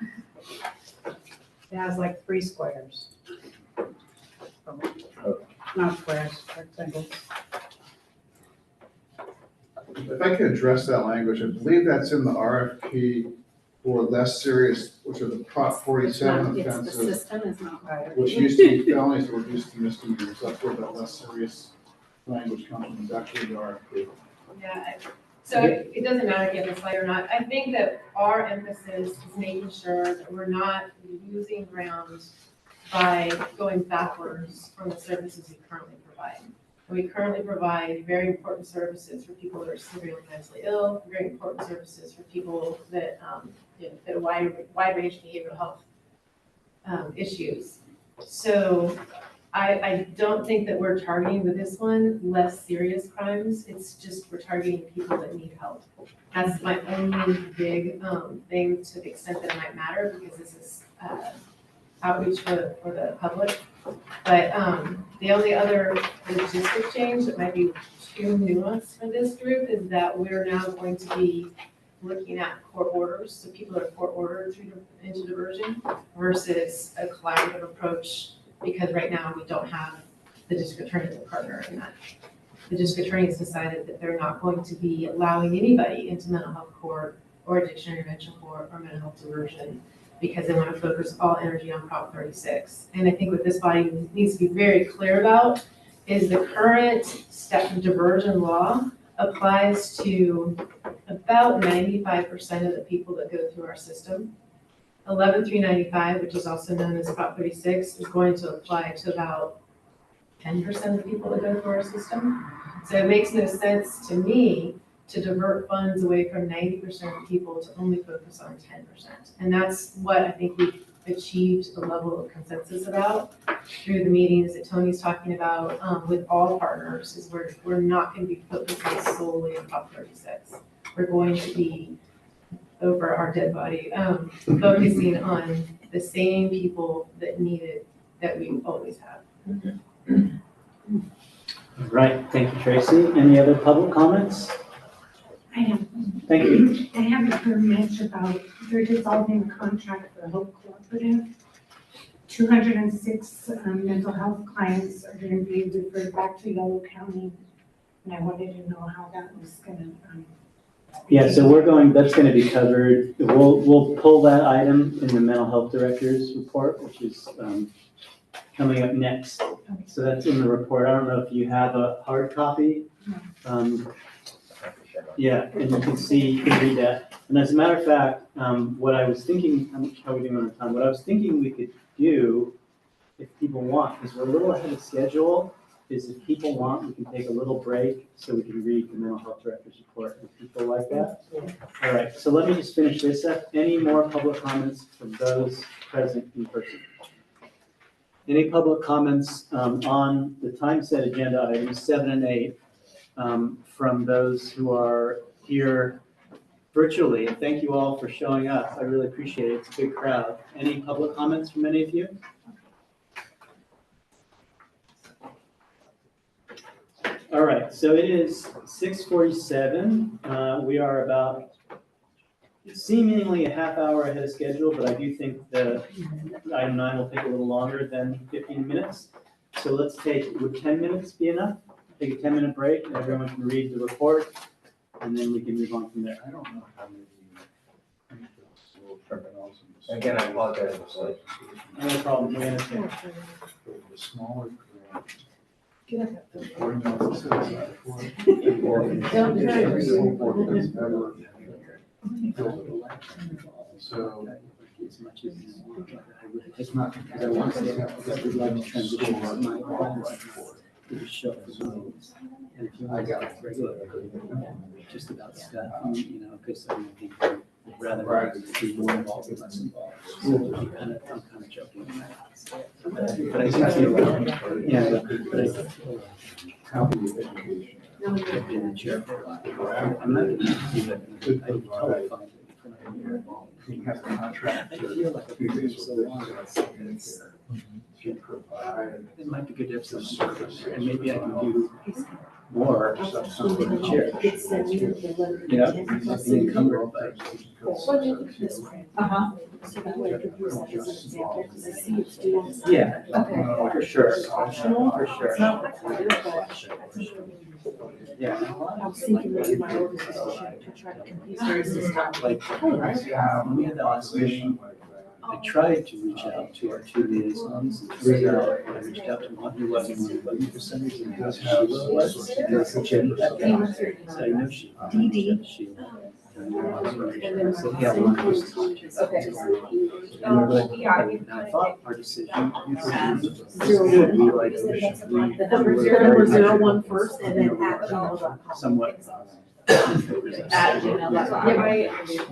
It has like 3 squares. Not squares, rectangles. If I could address that language, I believe that's in the RFP for less serious, which are the Prop It's 47 not- it's the offenses, system is not right. which used to be felonies, are reduced to misdemeanors. That's where that less serious language comes from, it's actually the RFP. Yeah, so it doesn't matter if you have a slide or not. I think that our emphasis is making sure that we're not losing ground by going backwards from the services we currently provide. And we currently provide very important services for people that are severely mentally ill, very important services for people that, that a wide range of behavioral health issues. So I don't think that we're targeting with this one less serious crimes. It's just we're targeting people that need help. That's my only big thing, to the extent that it might matter, because this is outreach for the public. But the only other logistic change that might be too nuanced for this group is that we're now going to be looking at court orders. So people are court ordered into diversion versus a collaborative approach, because right now we don't have the district attorney as a partner in that. The district attorney has decided that they're not going to be allowing anybody into mental health court or addiction intervention court or mental health diversion, because they want to focus all energy on Prop 36. And I think what this body needs to be very clear about is the current step diversion law applies to about 95% of the people that go through our system. 11395, which is also known as Prop 36, is going to apply to about 10% of the people that go through our system. So it makes no sense to me to divert funds away from 90% of people to only focus on 10%. And that's what I think we've achieved a level of consensus about through the meetings that Tony's talking about with all partners, is we're not going to be focusing solely on Prop 36. We're going to be over our dead body, focusing on the same people that need it that we always have. All right, thank you, Tracy. Any other public comments? I have, Thank you. I haven't heard much about, they're dissolving the contract for the Hope Cooperative. 206 mental health clients are going to be referred back to Yolo County. And I wanted to know how that was going to. Yeah, so that's going to be covered. We'll pull that item in the mental health director's report, which is coming up next. So that's in the report. I don't know if you have a hard copy. Yeah, and you can read that. And as a matter of fact, what I was thinking, how are we doing on time? What I was thinking we could do, if people want, because we're a little ahead of schedule, is if people want, we can take a little break so we can read the mental health director's report. If people like that? All right, so let me just finish this up. Any more public comments from those present in person? Any public comments on the time set agenda items 7 and 8 from those who are here virtually? And thank you all for showing up. I really appreciate it. It's a big crowd. Any public comments from any of you? All right, so it is 6:47. We are about seemingly a half hour ahead of schedule, but I do think the item 9 will take a little longer than 15 minutes. So let's would 10 minutes be enough? Take a 10-minute break, and everyone can read the report, and then we can move on from there. I don't know how many. Again, I apologize for late. No problem, we understand. The smaller grant. So It's not because I want to say that we'd like to transition to my plans to just show the zones. And if you want to regular, just about stuff, because I think I'd rather be more involved or less involved. So I'm kind of joking. But I think yeah, but I how do you education? I've been the chair for a while. I'm not going to do that. I totally find it. He has a contract. I feel like I've been doing so long. To provide It might be good to have some service, and maybe I can do more for the chair. You know, not being encumbered by. Yeah, for sure, for sure. Yeah. I was thinking maybe my oldest position to try to compete. Like, we had the last meeting, I tried to reach out to our two liaisons, and turns out I reached out to one who wasn't one of them for some reason. It does have Sheila was, she does the Jenny back then. So I know she. Sheila. So yeah, one who's talking. And I thought our decision was good. We like. The number 01 first and then @gmail.com. Somewhat.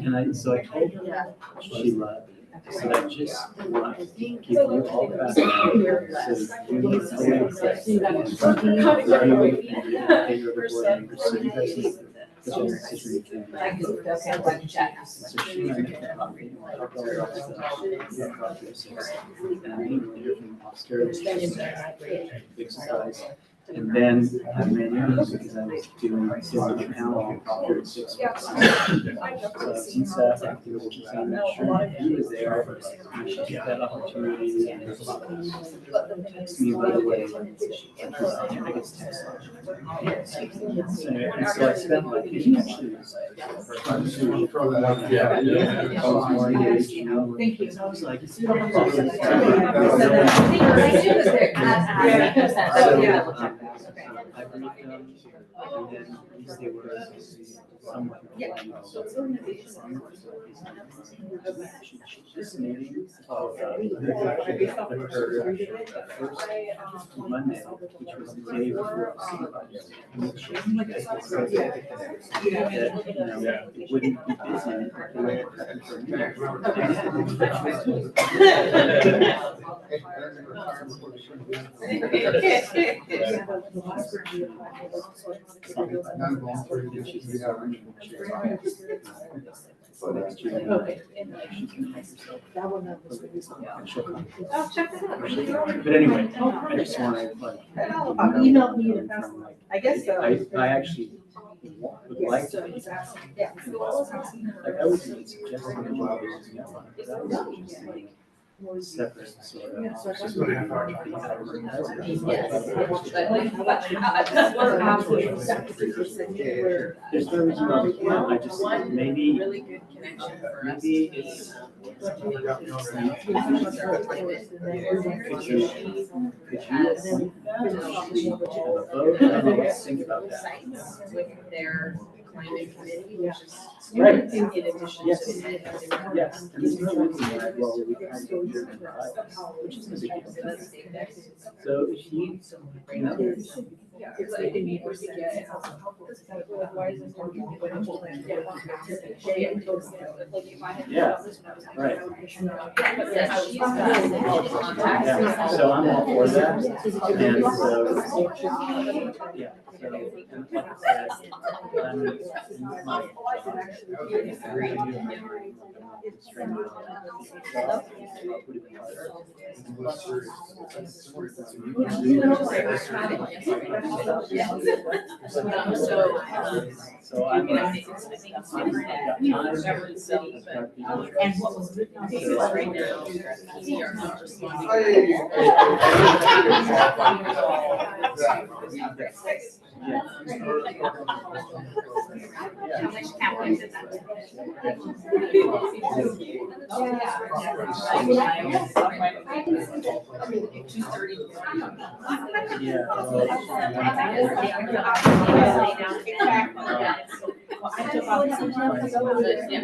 And so I told her, Sheila, I said, I just want to give you all the background. So you know, so you guys make the decision you can. So she and I met for coffee, and we talked all about stuff. We had coffee at 6. And I made a different austerity, big surprise. And then I ran out because I was doing the panel for 6 weeks. So since that, after the sure he was there, and she took that opportunity and texted me right away. I guess text. So anyway, and so I spent like, he actually was. Yeah. I was more engaged, you know. Thank you. I was like, I briefed them, and then at least they were somewhat. This meeting, occurred first Monday, which was the day before supervisors. That, you know, it wouldn't be busy. Non-voluntary, we have regional chairs. So next year. She'll come. Oh, check that out. But anyway, I just wanted like. Email me to pass. I guess so. I actually would like to be. Like I was even suggesting that I was just like separate sort of. Just about a half hour. There's no reason why we can't, I just, maybe, good connection for us. maybe it's. Could you think about that? With their climate committee, which is Right. in addition Yes. to. Yes, and there's no reason why, well, we can't do it in private, which is a big deal. So if you. Yeah, right. Yeah, so I'm all for that, and so, yeah, so, and like I said, I'm in my. So I'm. And what was written on the Right now, we are not responding. I wish Kathleen did that.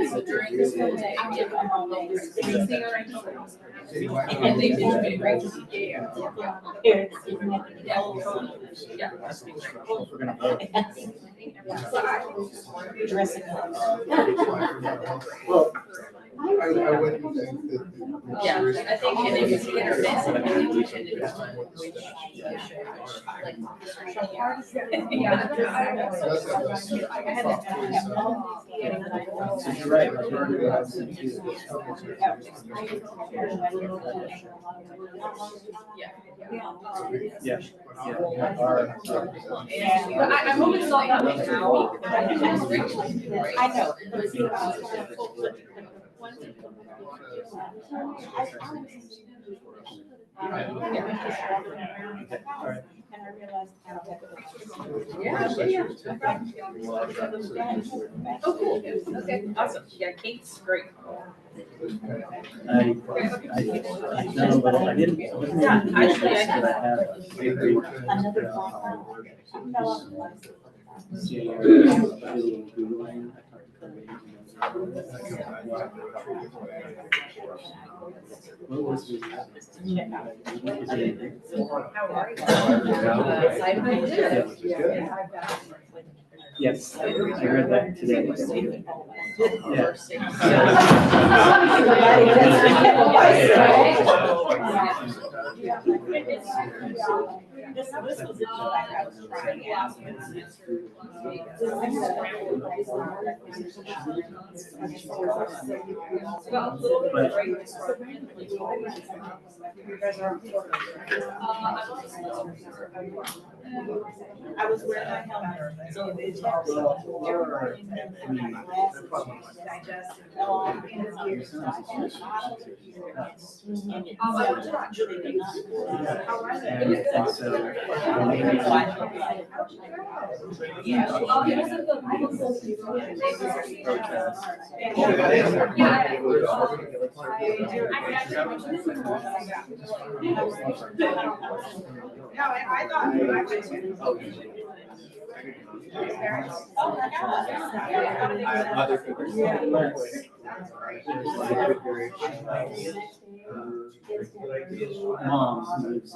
So during this whole day, I give them all those things. And they did a great job. Yeah. We're gonna vote. Well, I wouldn't think that. Yeah, I think, and if it's hit or miss, I think we should do so you're right. I learned what I was saying too. Yeah, yeah. But I hope it's not that way now. I know. Okay, all right. I realized I don't have to. Oh, cool. Okay. Awesome. Yeah, Kate's great. I know, but I didn't. Yeah, actually, I But I have. Another See, I did a little Googling. What was the? Yes, I read that today. This was it. I was trying I was wearing my helmet, so it's. Mom lives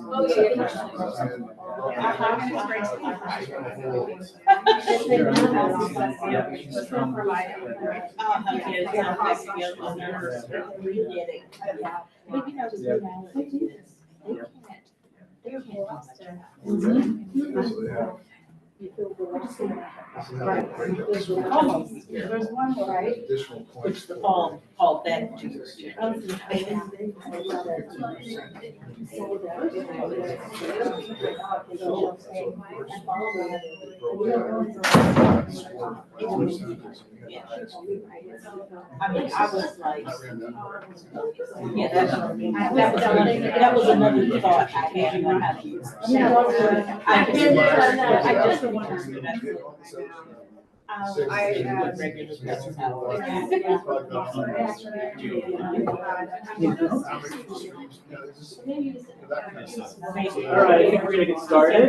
There's one, right? Additional points. It's all that. I mean, I was like, yeah, that was another thought I had on how to use. I just wondered. I have regular All right, I think we're gonna get started.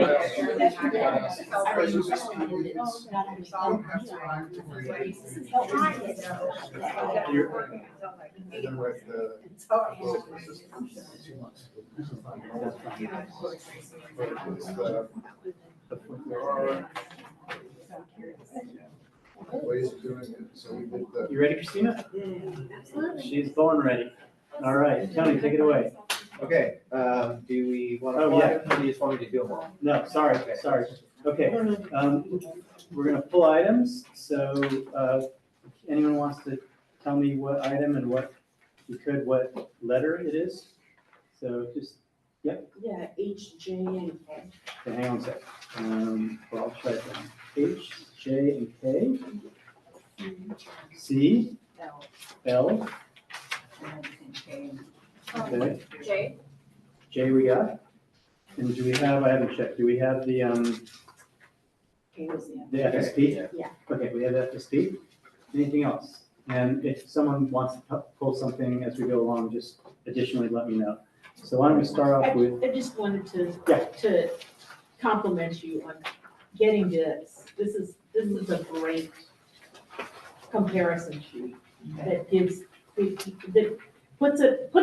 Ways of doing it, so we did the. You ready, Christina? She's born ready. All right, Tony, take it away. Okay, do we want to, Oh, yeah. or do you just want me to do them all? No, sorry. Okay, we're gonna pull items, so, anyone wants to tell me what item and what what letter it is? So just, Yeah, H, J, and K. okay, hang on a sec. Well, I'll try it down. H, J, and K. C, L. Okay, Jay? J we got. And do we have, I haven't checked, do we have the FSP? Yeah. Okay, we have FSP. Anything else? And if someone wants to pull something as we go along, just additionally let me know. So why don't we start off with, I just wanted Yeah. to compliment you on getting this. This is a great comparison sheet that that puts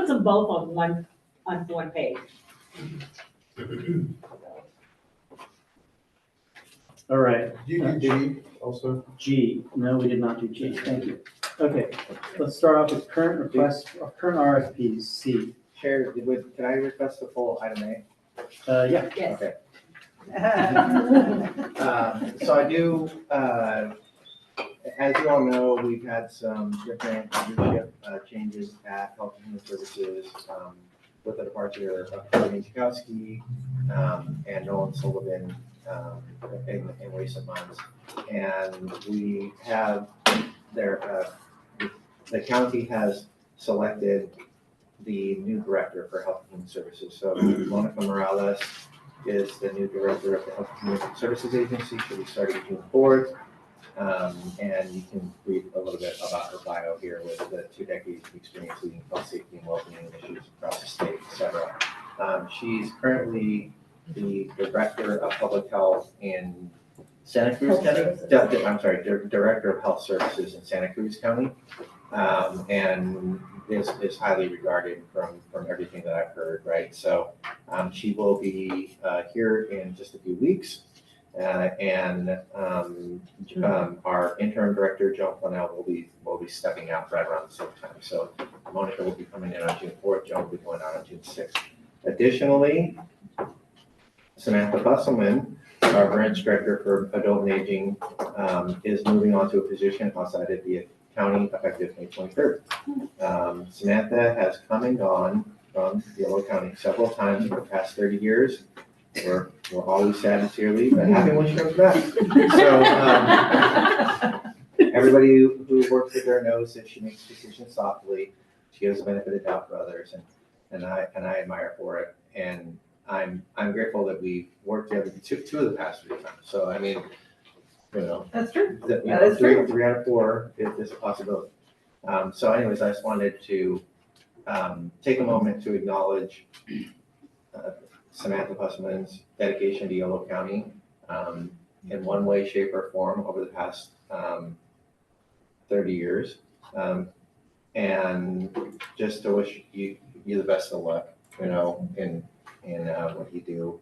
them both on one page. all right, Do you do G also? G. No, we did not do G. Thank you. Okay, let's start off with current requests, current RFPs, C. Chair, can I request the full item A? Yeah, Yes. Okay. So I do, as you all know, we've had some different leadership changes at Health and Human Services with the departure of Tony Chakowski and Nolan Sullivan in recent months. And we have the county has selected the new director for Health and Human Services. So Monica Morales is the new director of the Health and Human Services Agency. She'll be starting June 4th. And you can read a little bit about her bio here with the 2 decades of experience leading health safety and well-being issues across the state, et cetera. She's currently the Director of Public Health in Santa Cruz County. I'm sorry, Director of Health Services in Santa Cruz County. And is highly regarded from everything that I've heard, right? So she will be here in just a few weeks. And our interim director, Joan Flannel, will be stepping out right around the same time. So Monica will be coming in on June 4th, Joan will be going out on June 6th. Additionally, Samantha Busselman, our branch director for adult and aging, is moving on to a position outside of the county effective May 23rd. Samantha has come and gone from Yolo County several times in the past 30 years. We're always sad to see her leave, but happy when she comes back. So everybody who works with her knows that she makes decisions thoughtfully. She gives the benefit of doubt for others, and I admire for it. And I'm grateful that we worked together two of the past 3 times. So I mean, you know, That's true. that, you That know, is true. three out of 4 is a possibility. So anyways, I just wanted to take a moment to acknowledge Samantha Busselman's dedication to Yolo County in one way, shape, or form over the past 30 years. And just to wish you the best of luck, you know, in what you do.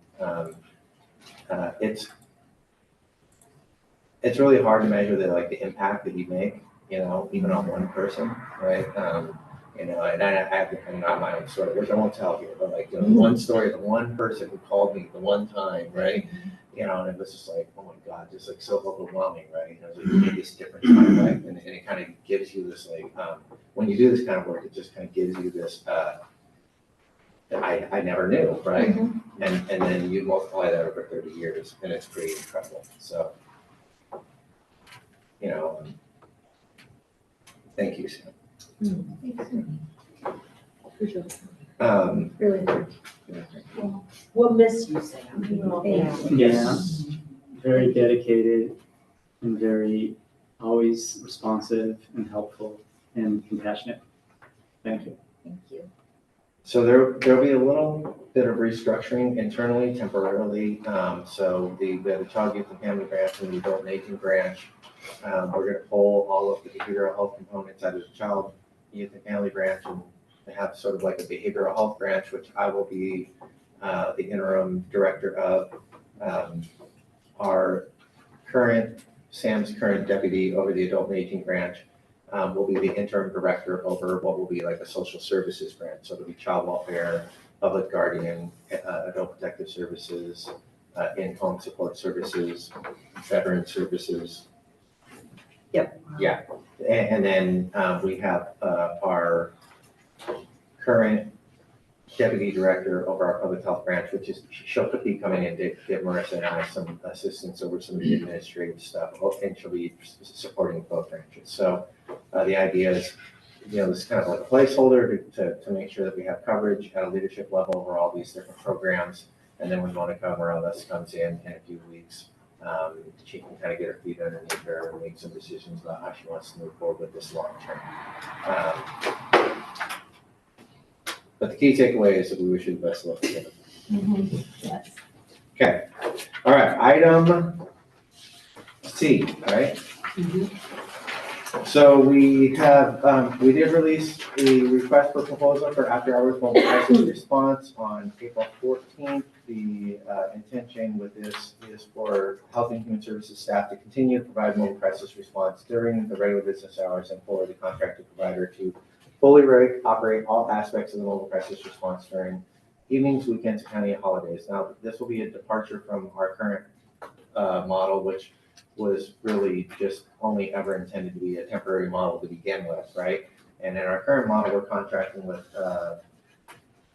It's really hard to measure the impact that you make, you know, even on one person, right? You know, and I have my own story, which I won't tell here, but like, you know, one story, the one person who called me the one time, right? You know, and it was just like, oh my God, just like so overwhelming, right? And it was like, you made this difference in my life, and it kind of gives you this like, when you do this kind of work, it just kind of gives you this, that I never knew, right? And then you multiply that over 30 years, and it's pretty incredible. So, you know, thank you, Sam. Really. We'll miss you, Sam. Yeah, very dedicated and very always responsive and helpful and compassionate. Thank you. Thank you. So there'll be a little bit of restructuring internally temporarily. So we have the Child, Youth, and Family branch and the Adult and Aging branch. We're going to pull all of the behavioral health components out of the Child, Youth, and Family branch and have sort of like a behavioral health branch, which I will be the interim director of. Sam's current deputy over the Adult and Aging branch will be the interim director over what will be like a social services branch. So it'll be child welfare, public guardian, adult protective services, in-home support services, veteran services. Yep. Yeah, and then we have our current deputy director over our public health branch, which is, she'll be coming in to give Marissa and I some assistance over some of the administrative stuff, and she'll be supporting both branches. So the idea is, you know, this is kind of like a placeholder to make sure that we have coverage at a leadership level over all these different programs. And then when Monica Morales comes in a few weeks, she can kind of get her feet underneath her and make some decisions about how she wants to move forward with this long term. But the key takeaway is that we wish you the best of luck together. Yes. Okay, all right, item C, all right? So we have, we did release a request for proposal for after-hours mobile crisis response on April 14th. The intention with this is for Health and Human Services staff to continue to provide mobile crisis response during the regular business hours and for the contracted provider to fully operate all aspects of the mobile crisis response during evenings, weekends, county holidays. Now, this will be a departure from our current model, which was really just only ever intended to be a temporary model to begin with, right? And in our current model, we're contracting with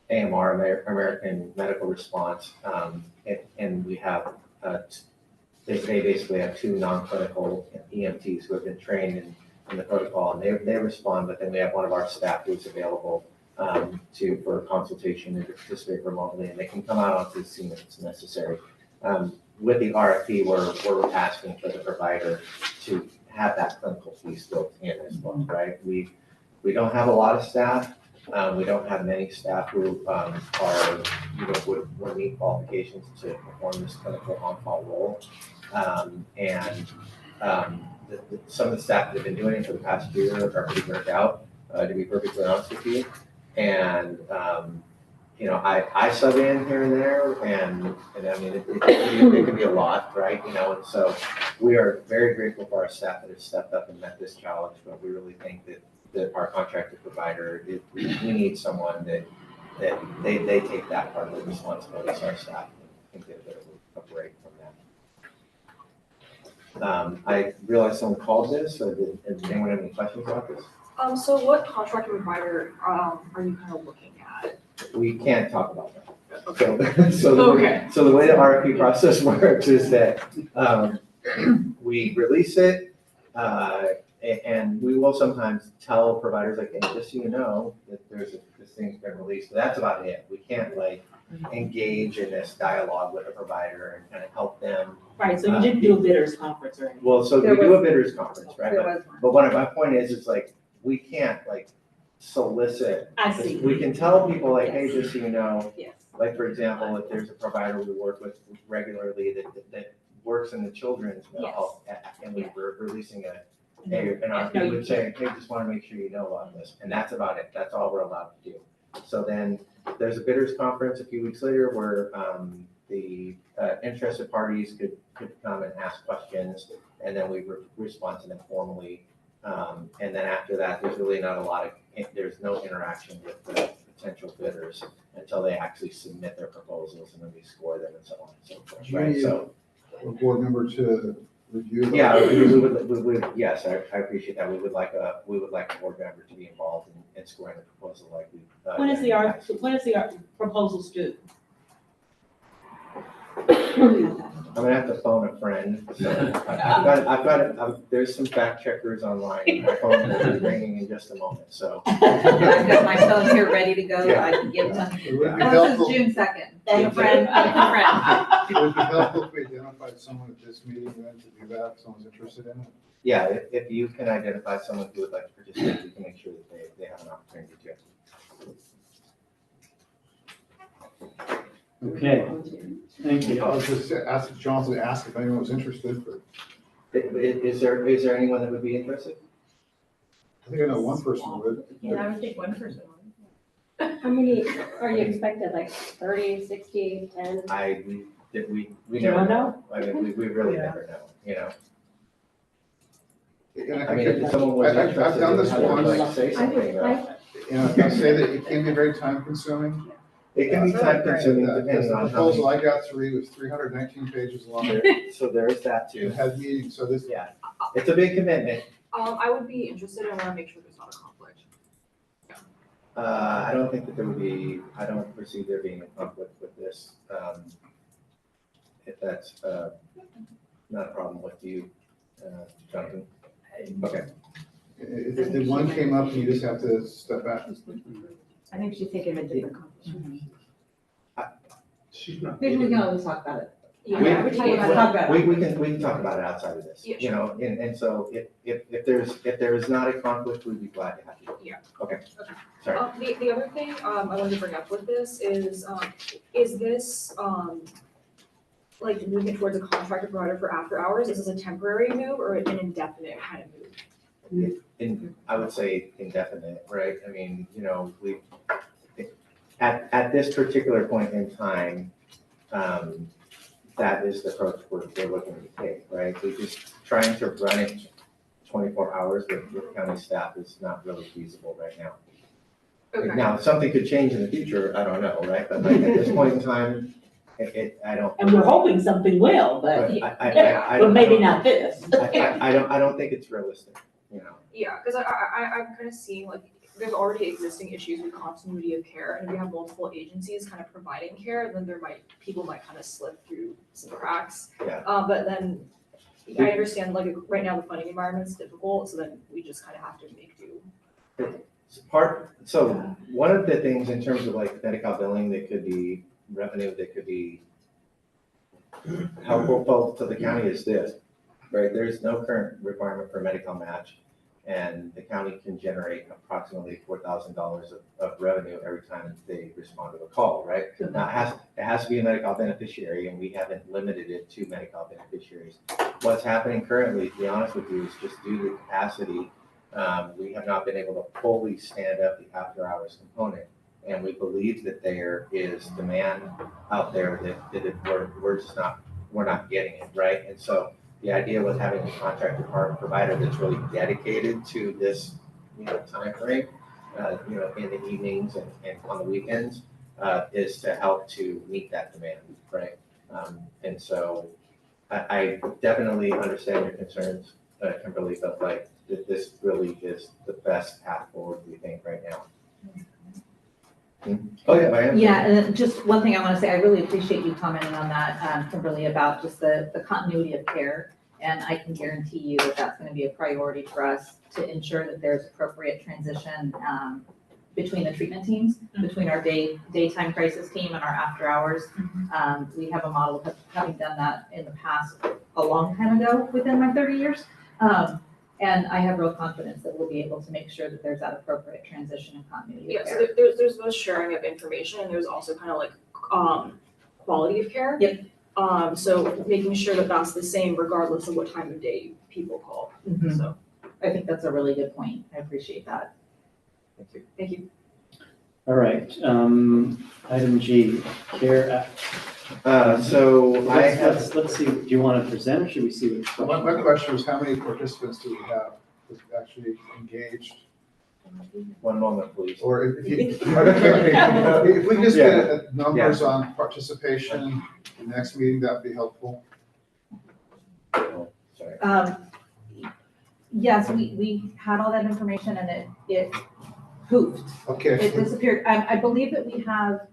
AMR, American Medical Response, and we have, they basically have 2 non-clinical EMTs who have been trained in the protocol, and they respond, but then we have one of our staff who's available for consultation and to participate remotely, and they can come out onto the scene if it's necessary. With the RFP, we're asking for the provider to have that clinical piece built in as well, right? We don't have a lot of staff. We don't have many staff who are, would meet qualifications to perform this clinical on-call role. Some of the staff that have been doing it for the past year are pretty burnt out, to be perfectly honest with you. And, I sub in here and there, and I mean, it can be a lot, right? And so we are very grateful for our staff that have stepped up and met this challenge, but we really think that our contracted provider, we need someone that they take that part of the responsibility, so our staff can get a bit of a break from that. I realized someone called this, so did anyone have any questions about this? So what contract provider, are you kind of looking at? We can't talk about that. Okay. So the way the RFP process works is that we release it, and we will sometimes tell providers like, hey, just so you know that this thing's been released. But that's about it. We can't engage in this dialogue with a provider and kind of help them. Right, so you didn't do a bidders conference or anything? Well, so we do a bidders conference, right? But what my point is we can't solicit. I see. We can tell people hey, just so you know, Yes. for example, if there's a provider we work with regularly that works in the children's mental health, and we're releasing an RFP, we would say, hey, just want to make sure you know about this, and that's about it. That's all we're allowed to do. So then there's a bidders conference a few weeks later where the interested parties could come and ask questions, and then we respond to them formally. And then after that, there's really there's no interaction with the potential bidders until they actually submit their proposals, and then we score them and so on and so forth, right? So, a board member to review. yeah, we would, yes, I appreciate that. We would like a board member to be involved in scoring the proposal like we. When is the proposals due? I'm gonna have to phone a friend. So I've got it. There's some fact checkers online. My phone will be ringing in just a moment. So. I've got my phone here ready to go. Yeah. I can give them. It would be Oh, helpful, this is June 2nd. Thank you, friend. it would be helpful if we identified someone at this meeting then to do that, if someone's interested in it. Yeah, if you can identify someone who would like to participate, we can make sure that they have an opportunity to. Okay, thank I you. was just asking Johnson to ask if anyone was interested, but Is there anyone that would be interested? I think I know one person would. Yeah, I would think one person would. How many are you expected, 30, 60, 10? We You never don't know. I mean, we really never know, And I mean, if someone was I've interested, done this they would once. like say something about I say that it can be very time consuming. it. It can be time consuming The depending on how proposal many. I got through was 319 pages long. So there is that It too. had meetings, so this, Yeah, it's a big commitment. I would be interested. I want to make sure there's not a conflict. I don't think that I don't foresee there being a conflict with this. If that's not a problem with you, Jonathan. Okay. if the one came up, you just have to step back. I think she's thinking of a different conversation. Maybe we can always talk about it. We- Yeah, we can talk about it. We can talk about it outside of this, Yeah, and so if there is not a conflict, we'd be glad to have you. Yeah. Okay, sorry. The other thing, I wanted to bring up with this is this, moving towards a contracted provider for after hours? Is this a temporary move or an indefinite kind of move? I would say indefinite, right? I mean, at this particular point in time, that is the approach we're looking to take, right? We're just trying to run it 24 hours with county staff is not really feasible right now. Okay. Now, something could change in the future, I don't know, right? But at this point in time, I don't. And we're hoping something will, but I maybe not this. I don't think it's realistic, Yeah, because I'm kind of seeing there's already existing issues with continuity of care, and if we have multiple agencies kind of providing care, then people might kind of slip through some cracks. Yeah. But then I understand right now the funding environment's difficult, so then we just kind of have to make do. So one of the things in terms of like Medi-Cal billing, that could be revenue, that could be helpful to the county is this, right? There's no current requirement for Medi-Cal match, and the county can generate approximately $4,000 of revenue every time they respond to a call, right? Now, it has to be a Medi-Cal beneficiary, and we haven't limited it to Medi-Cal beneficiaries. What's happening currently, to be honest with you, is just due to capacity, we have not been able to fully stand up the after-hours component. And we believe that there is demand out there that we're not getting it, right? And so the idea with having a contracted provider that's really dedicated to this, time frame, in the evenings and on the weekends, is to help to meet that demand, right? And so I definitely understand your concerns, Kimberly, but like, this really is the best path forward, we think, right now. Oh, yeah, I am. Yeah, and then just one thing I want to say, I really appreciate you commenting on that, Kimberly, about just the continuity of care. And I can guarantee you that that's going to be a priority for us to ensure that there's appropriate transition between the treatment teams, between our daytime crisis team and our after hours. We have a model of having done that in the past a long time ago within my 30 years. And I have real confidence that we'll be able to make sure that there's that appropriate transition and continuity Yeah, of so care. there's both sharing of information, and there's also kind of like quality of care. Yep. So making sure that that's the same regardless of what time of day people call. Mhm. So I think that's a really good point. I appreciate that. thank you. All right, item G, CARE Act. So I have, Let's see, do you want to present or should we see what? My question was, how many participants do we have that actually engaged? one moment, please. Or if you, if we can just get numbers on participation in the next meeting, that'd be helpful. Sorry. Yes, we had all that information and it poofed. Okay. It disappeared. I believe that we have,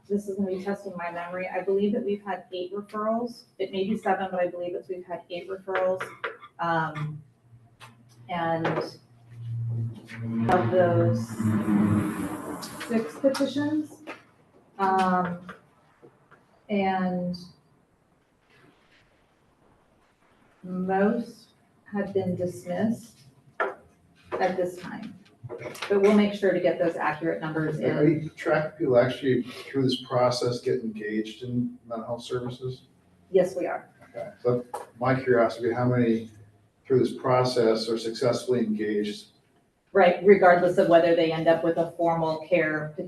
this is gonna be testing my memory. I believe that we've had 8 referrals. It may be 7, but I believe that we've had 8 referrals. And of those 6 petitions, and most have been dismissed at this time. But we'll make sure to get those accurate numbers Are in. you track people actually through this process get engaged in mental health services? Yes, we are. Okay, so my curiosity, how many through this process are successfully engaged? Right, regardless of whether they end up with a formal care I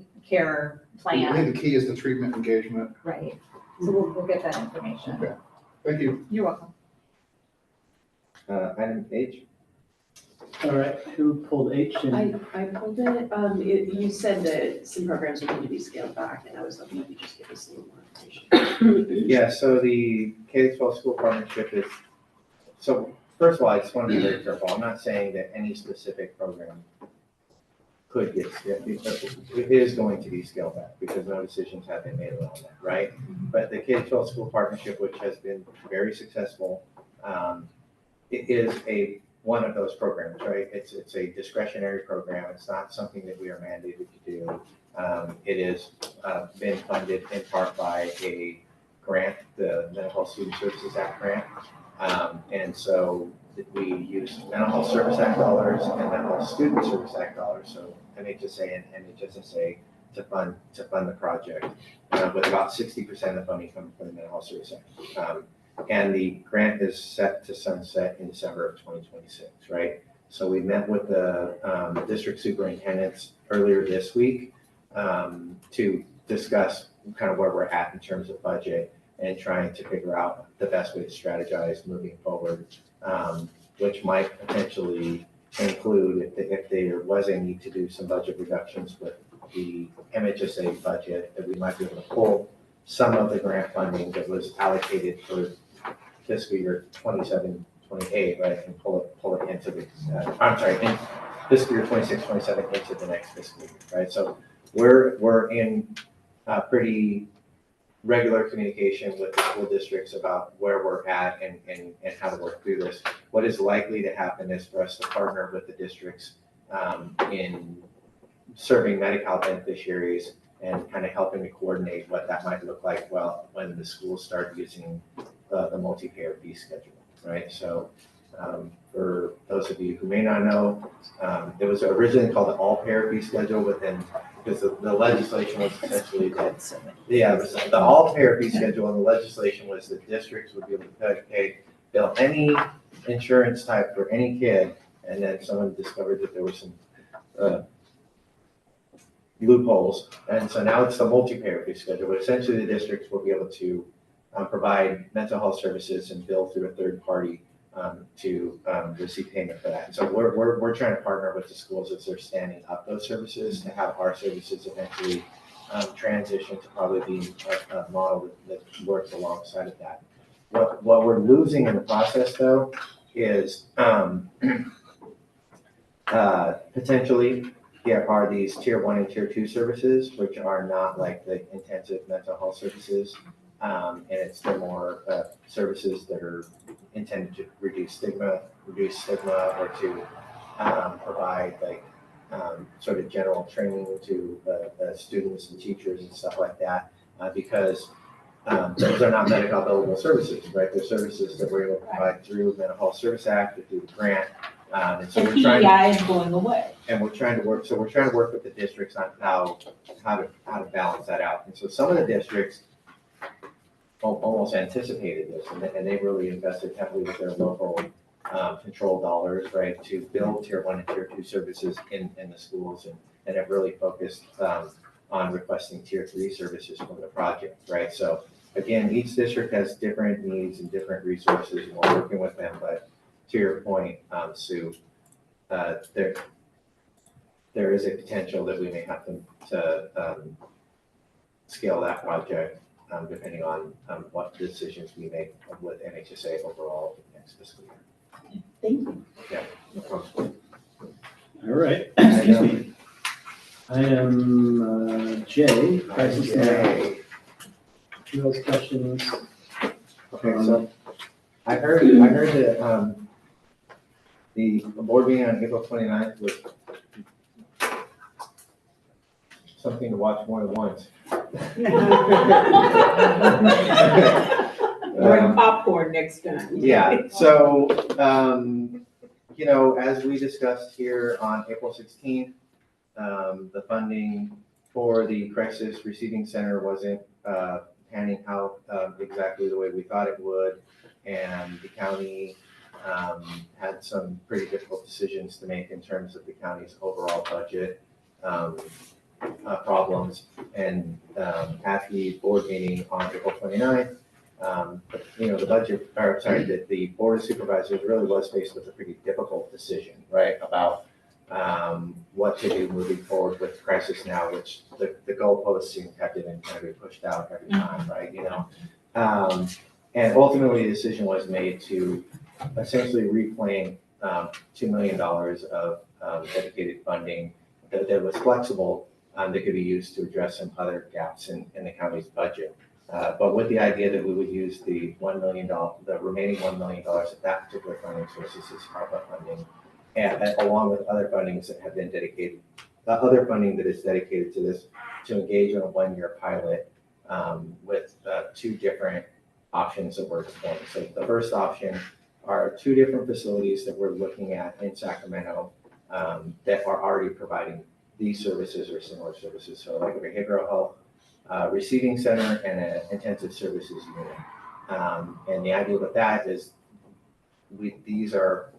plan. think the key is the treatment engagement. Right, so we'll get that information. Okay. Thank you. You're welcome. Item H. All right, who pulled H and? I pulled it, you said that some programs are going to be scaled back, and I was hoping you could just give us a little more information. Yeah, so the K-12 school partnership is, so first of all, I just want to be very careful. I'm not saying that any specific program could get scaled. It is going to be scaled back because no decisions have been made around that, right? But the K-12 school partnership, which has been very successful, it is one of those programs, right? It's a discretionary program. It's not something that we are mandated to do. It has been funded in part by a grant, the Mental Health Student Services Act grant. And so we use Mental Health Service Act dollars and Mental Health Student Service Act dollars, so MHSA and MHSSA to fund the project, with about 60% of the funding coming from the Mental Health Service Act. And the grant is set to sunset in December of 2026, right? So we met with the district superintendents earlier this week to discuss kind of where we're at in terms of budget and trying to figure out the best way to strategize moving forward, which might potentially include if there was a need to do some budget reductions with the MHSA budget, that we might be able to pull some of the grant funding that was allocated for fiscal year 27, 28, right, and pull it into the, in fiscal year 26, 27 into the next fiscal year, right? So we're in pretty regular communication with the school districts about where we're at and how to work through this. What is likely to happen is for us to partner with the districts in serving Medi-Cal beneficiaries and kind of helping to coordinate what that might look like when the schools start using the multi-payer fee schedule, right? So for those of you who may not know, it was originally called the all-payer fee schedule, but then because the legislation was essentially that, yeah, it was the all-payer fee schedule, and the legislation was that districts would be able to bill any insurance type for any kid, and then someone discovered that there were some loopholes, and so now it's the multi-payer fee schedule, but essentially the districts will be able to provide mental health services and bill through a third party to receive payment for that. So we're trying to partner with the schools as they're standing up those services to have our services eventually transition to probably be a model that works alongside of that. What we're losing in the process though is potentially are these tier 1 and tier 2 services, which are not like the intensive mental health services. And they're more services that are intended to reduce stigma, or to provide like sort of general training to students and teachers and stuff like that, because those are not Medi-Cal billable services, right? They're services that we're able to provide through Mental Health Service Act or through the grant. And so we're trying PEI is going away. and we're trying to work with the districts on how to balance that out. And so some of the districts almost anticipated this, and they really invested heavily with their local control dollars, right, to build tier 1 and tier 2 services in the schools, and have really focused on requesting tier 3 services from the project, right? So again, each district has different needs and different resources, and we're working with them, but to your point, Sue, there is a potential that we may have to scale that project depending on what decisions we make with NHSA overall next fiscal year. Thank you. Yeah, no problem. All right, excuse me. Item J, crisis now. Two those questions. Okay, so I heard that the board meeting on April 29th was something to watch more than once. Bring popcorn next time. Yeah, so, as we discussed here on April 16th, the funding for the Crisis Receiving Center wasn't panning out exactly the way we thought it would, and the county had some pretty difficult decisions to make in terms of the county's overall budget problems. And at the board meeting on April 29th, the board of supervisors really was faced with a pretty difficult decision, right, about what to do moving forward with Crisis Now, which the goalposts seem to have been kind of be pushed out every time, right, and ultimately the decision was made to essentially reclaim $2 million of dedicated funding that was flexible, that could be used to address some other gaps in the county's budget. But with the idea that we would use the remaining $1 million of that particular funding source as ARPA funding, and along with other fundings that have been dedicated, other funding that is dedicated to this, to engage in a 1-year pilot with 2 different options that we're exploring. So the first option are 2 different facilities that we're looking at in Sacramento that are already providing these services or similar services. So like a behavioral health receiving center and an intensive services unit. And the idea with that is these are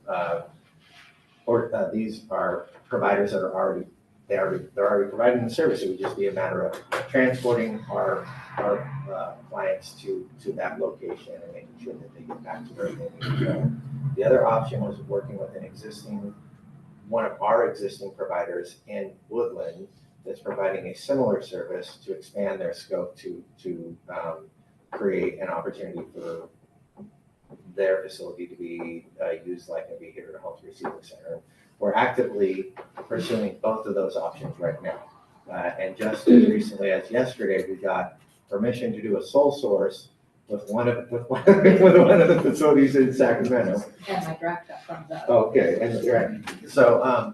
providers that are already providing the service. It would just be a matter of transporting our clients to that location and making sure that they get back to where they need to go. The other option was working with one of our existing providers in Woodland that's providing a similar service to expand their scope to create an opportunity for their facility to be used like a behavioral health receiving center. We're actively pursuing both of those options right now. And just as recently as yesterday, we got permission to do a sole source with one of the facilities in Sacramento. And my draft got thumbs up. Okay, and right. So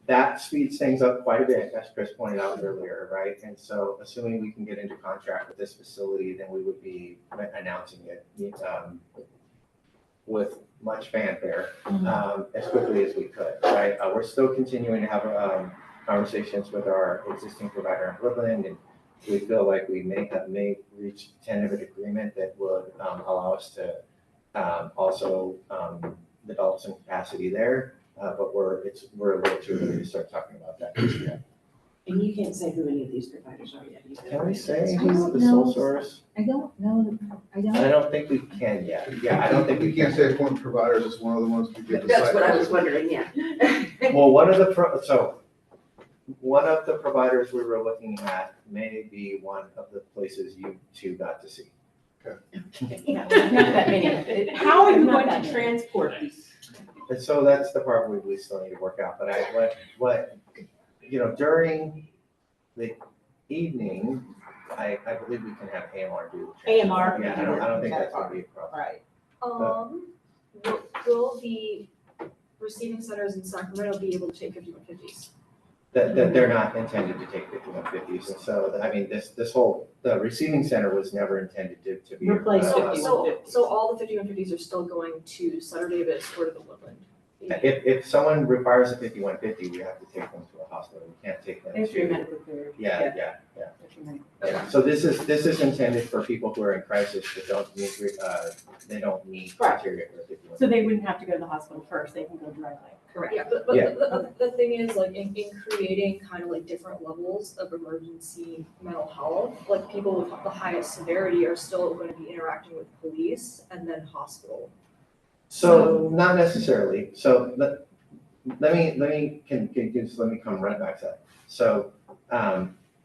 that speeds things up quite a bit, as Chris pointed out earlier, right? And so assuming we can get into contract with this facility, then we would be announcing it with much fanfare as quickly as we could, right? We're still continuing to have conversations with our existing provider in Woodland, and we feel like we may have reached a tentative agreement that would allow us to also develop some capacity there. But we're a little too early to start talking about that just yet. And you can't say who any of these providers are yet. either. Can we say I who's don't the know. sole source? I don't know, I I don't, don't think we can yet. Yeah, I don't think We we can't say if one of the providers is one of the ones we get. That's what I was wondering, yeah. Well, one of the providers we were looking at may be one of the places you two got to see. Not that many. How are you Not going that to many. transport these? And so that's the part we still need to work out, but during the evening, I believe we can have AMR do. the transport. AMR can Yeah, do I don't think that that's gonna part. be a problem. Right. Will the receiving centers in Sacramento be able to take 5150s? That they're not intended to take 5150s, and so, I mean, the receiving center was never intended to be. Replace So, 5150s. so all the 5150s are still going to Sutter Davis or to the Woodland? If someone requires a 5150, we have to take them to a hospital, we can't take them If you're to. medically cleared. Yeah. If you're medically Yeah, so this is intended for people who are in crisis that don't meet, they don't meet criteria for a 5150. So they wouldn't have to go to the hospital first, they can go directly. Correct. Yeah, but Yeah. the thing is, like, in creating kind of like different levels of emergency mental health, like people with the highest severity are still going to be interacting with police and then hospital. So, not necessarily, so let me come right back to that. So,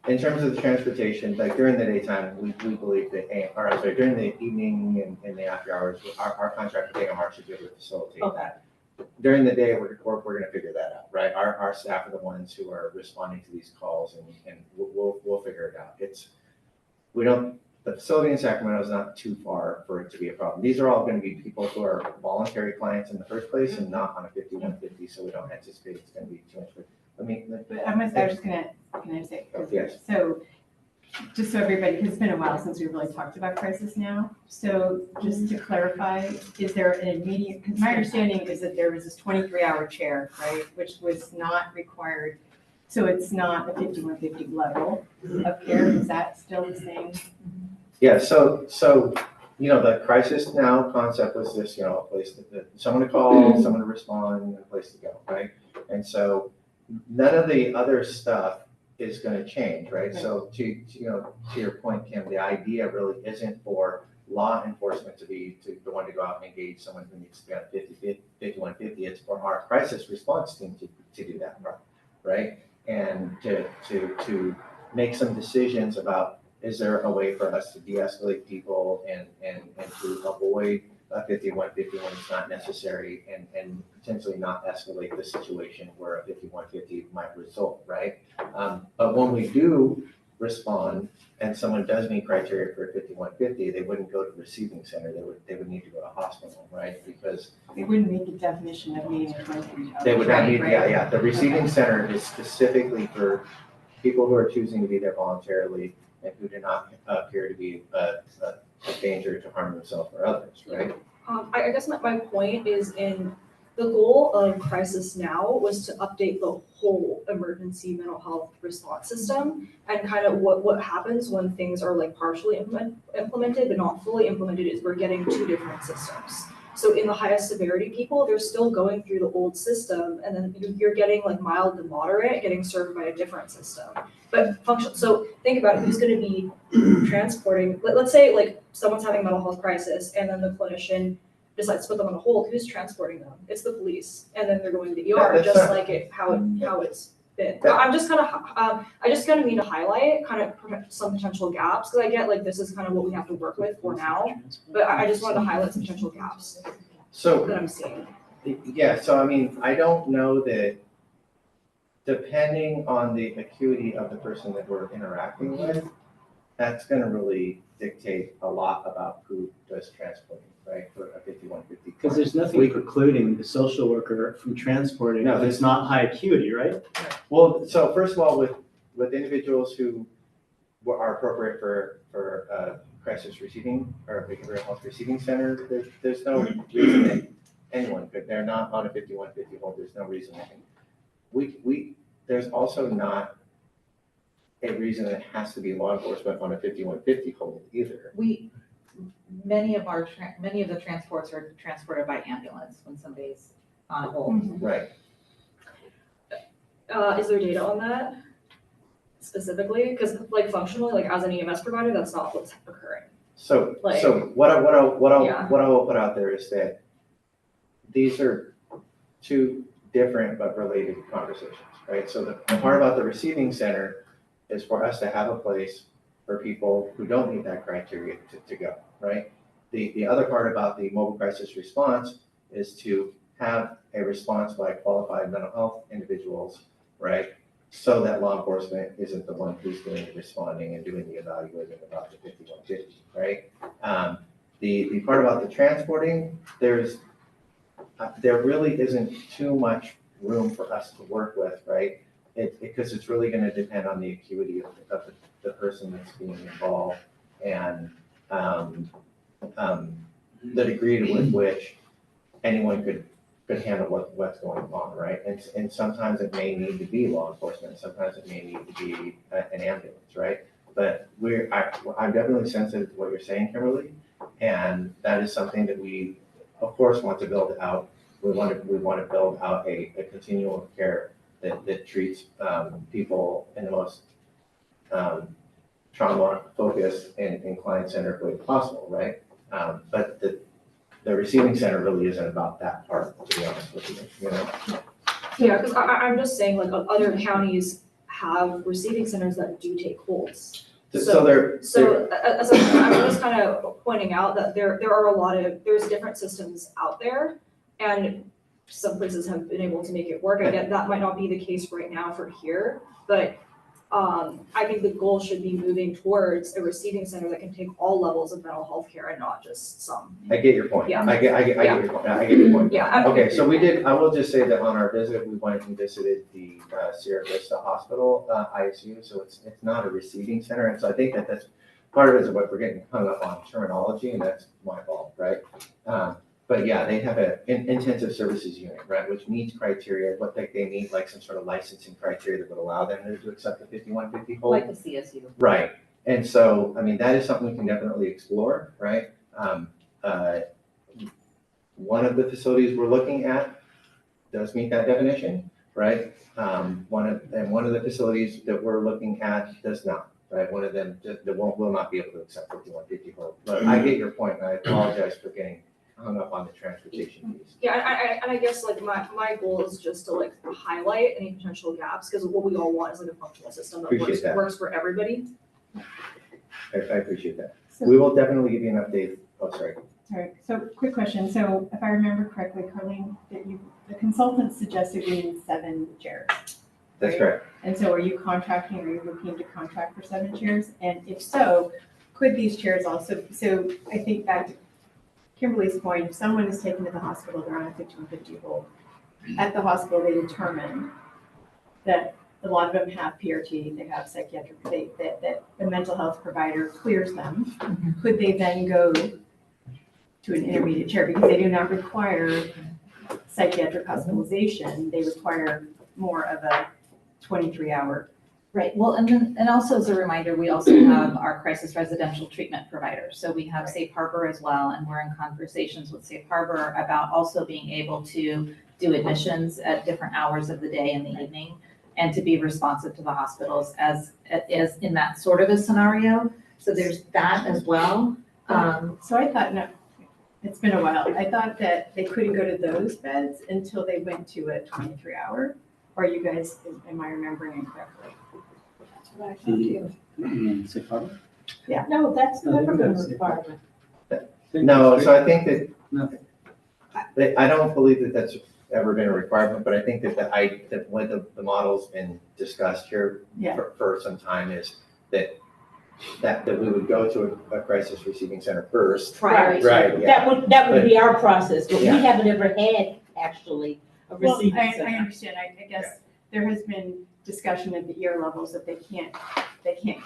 in terms of the transportation, like during the daytime, we believe that, during the evening and the after hours, our contract with AMR should be able to facilitate that. During the day, we're gonna figure that out, right? Our staff are the ones who are responding to these calls, and we'll figure it out. The facility in Sacramento is not too far for it to be a problem. These are all gonna be people who are voluntary clients in the first place and not on a 5150, so we don't anticipate it's gonna be too much. But I was just can I say? Yes. So, just so everybody, because it's been a while since we really talked about crisis now. So just to clarify, is there an immediate, because my understanding is that there was this 23-hour chair, right, which was not required. So it's not a 5150 level of care, is that still the same? Yeah, so, the crisis now concept was this, a place someone to call, someone to respond, and a place to go, right? And so none of the other stuff is gonna change, right? So to your point, Kim, the idea really isn't for law enforcement to be the one to go out and engage someone who needs to be on 5150. It's for our crisis response team to do that part, right? And to make some decisions about, is there a way for us to de-escalate people and to avoid a 5150 when it's not necessary, and potentially not escalate the situation where a 5150 might result, right? But when we do respond and someone does meet criteria for a 5150, they wouldn't go to the receiving center, they would need to go to hospital, right? Because They wouldn't meet the definition of needing a 23-hour. they would not need, right? yeah, the receiving center is specifically for people who are choosing to be there voluntarily and who do not appear to be a danger to harm themselves or others, right? I guess my point is the goal of Crisis Now was to update the whole emergency mental health response system and kind of what happens when things are like partially implemented but not fully implemented is we're getting two different systems. So in the highest severity people, they're still going through the old system, and then you're getting like mild to moderate, getting served by a different system. But so think about it, who's gonna be transporting, let's say like someone's having a mental health crisis and then the clinician decides to put them on hold, who's transporting them? It's the police, and then they're going to the ER, That's just not- like how it's been. That- I'm just kind of, I just kind of need to highlight kind of some potential gaps, because I get like this is kind of what we have to work with for now, but I just wanted to highlight some potential gaps So, that I'm seeing. yeah, so I mean, I don't know that, depending on the acuity of the person that we're interacting with, that's gonna really dictate a lot about who does transporting, right, for a 5150 Because there's nothing precluding the social worker from transporting No, if it's not high acuity, right? Well, so first of all, with individuals who are appropriate for crisis receiving or behavioral health receiving center, there's no reason that anyone could, they're not on a 5150 hold, there's no reason they can. There's also not a reason it has to be law enforcement on a 5150 hold either. Many of the transports are transported by ambulance when somebody's on hold. Right. Is there data on that specifically? Because like functionally, like as an EMS provider, that's not what's occurring. So Like- what Yeah. I will put out there is that these are two different but related conversations, right? So the part about the receiving center is for us to have a place for people who don't meet that criteria to go, right? The other part about the mobile crisis response is to have a response by qualified mental health individuals, right? So that law enforcement isn't the one who's doing the responding and doing the evaluating about the 5150, right? The part about the transporting, there really isn't too much room for us to work with, right? Because it's really gonna depend on the acuity of the person that's being involved and the degree with which anyone could handle what's going on, right? And sometimes it may need to be law enforcement, sometimes it may need to be an ambulance, right? But I'm definitely sensitive to what you're saying, Kimberly, and that is something that we, of course, want to build out. We want to build out a continuum of care that treats people in the most trauma-focused and client-centered way possible, right? But the receiving center really isn't about that part, to be honest with you, you know? Yeah, because I'm just saying like other counties have receiving centers that do take holds. So I'm just kind of pointing out that there are there's different systems out there, and some places have been able to make it work. I get that might not be the case right now for here, but I think the goal should be moving towards a receiving center that can take all levels of mental health care and not just some. I get your point. Yeah. I get your point. I get your point. Yeah. Okay, so I will just say that on our visit, we went and visited the Sierra Vista Hospital ICU, so it's not a receiving center. And so I think that's part of it is what we're getting hung up on terminology, and that's my fault, right? But yeah, they have an intensive services unit, right, which meets criteria, what they need, like some sort of licensing criteria that would allow them to accept the 5150 hold. Like the CSU. Right, and so, I mean, that is something we can definitely explore, right? One of the facilities we're looking at does meet that definition, right? One of the facilities that we're looking at does not, right? One of them will not be able to accept 5150 hold. But I get your point, and I apologize for getting hung up on the transportation piece. Yeah, and I guess like my goal is just to like highlight any potential gaps, because what we all want is like a functional system that Appreciate that. works for everybody. I appreciate that. So- We will definitely give you an update. Oh, sorry. All right, so quick question. So if I remember correctly, Carlene, the consultant suggested we need 7 chairs. That's Right. correct. And so are you looking to contract for 7 chairs? And if so, could these chairs also, so I think back to Kimberly's point, if someone is taken to the hospital, they're on a 5150 hold. At the hospital, they determine that a lot of them have PRT, they have psychiatric, that the mental health provider clears them. Could they then go to an intermediate chair? Because they do not require psychiatric hospitalization, they require more of a 23-hour. Right, well, and also as a reminder, we also have our crisis residential treatment provider. So we have Safe Harbor as well, and we're in conversations with Safe Harbor about also being able to do admissions at different hours of the day and the evening, and to be responsive to the hospitals as in that sort of a scenario. So there's that as well. So I thought, no, it's been a while. I thought that they couldn't go to those beds until they went to a 23-hour. Or you guys, am I remembering incorrectly? That's what I thought too. Safe Harbor? No, that's I think never been a that's it. requirement. No, so I think that, No. I don't believe that that's ever been a requirement, but I think that when the model's been discussed here Yeah. for some time is that that we would go to a crisis receiving center first. Right. Right, yeah. That would be our process, but we Yeah. haven't ever had actually a Well, receiving I center. understand, I guess there has been discussion at the ER levels that they can't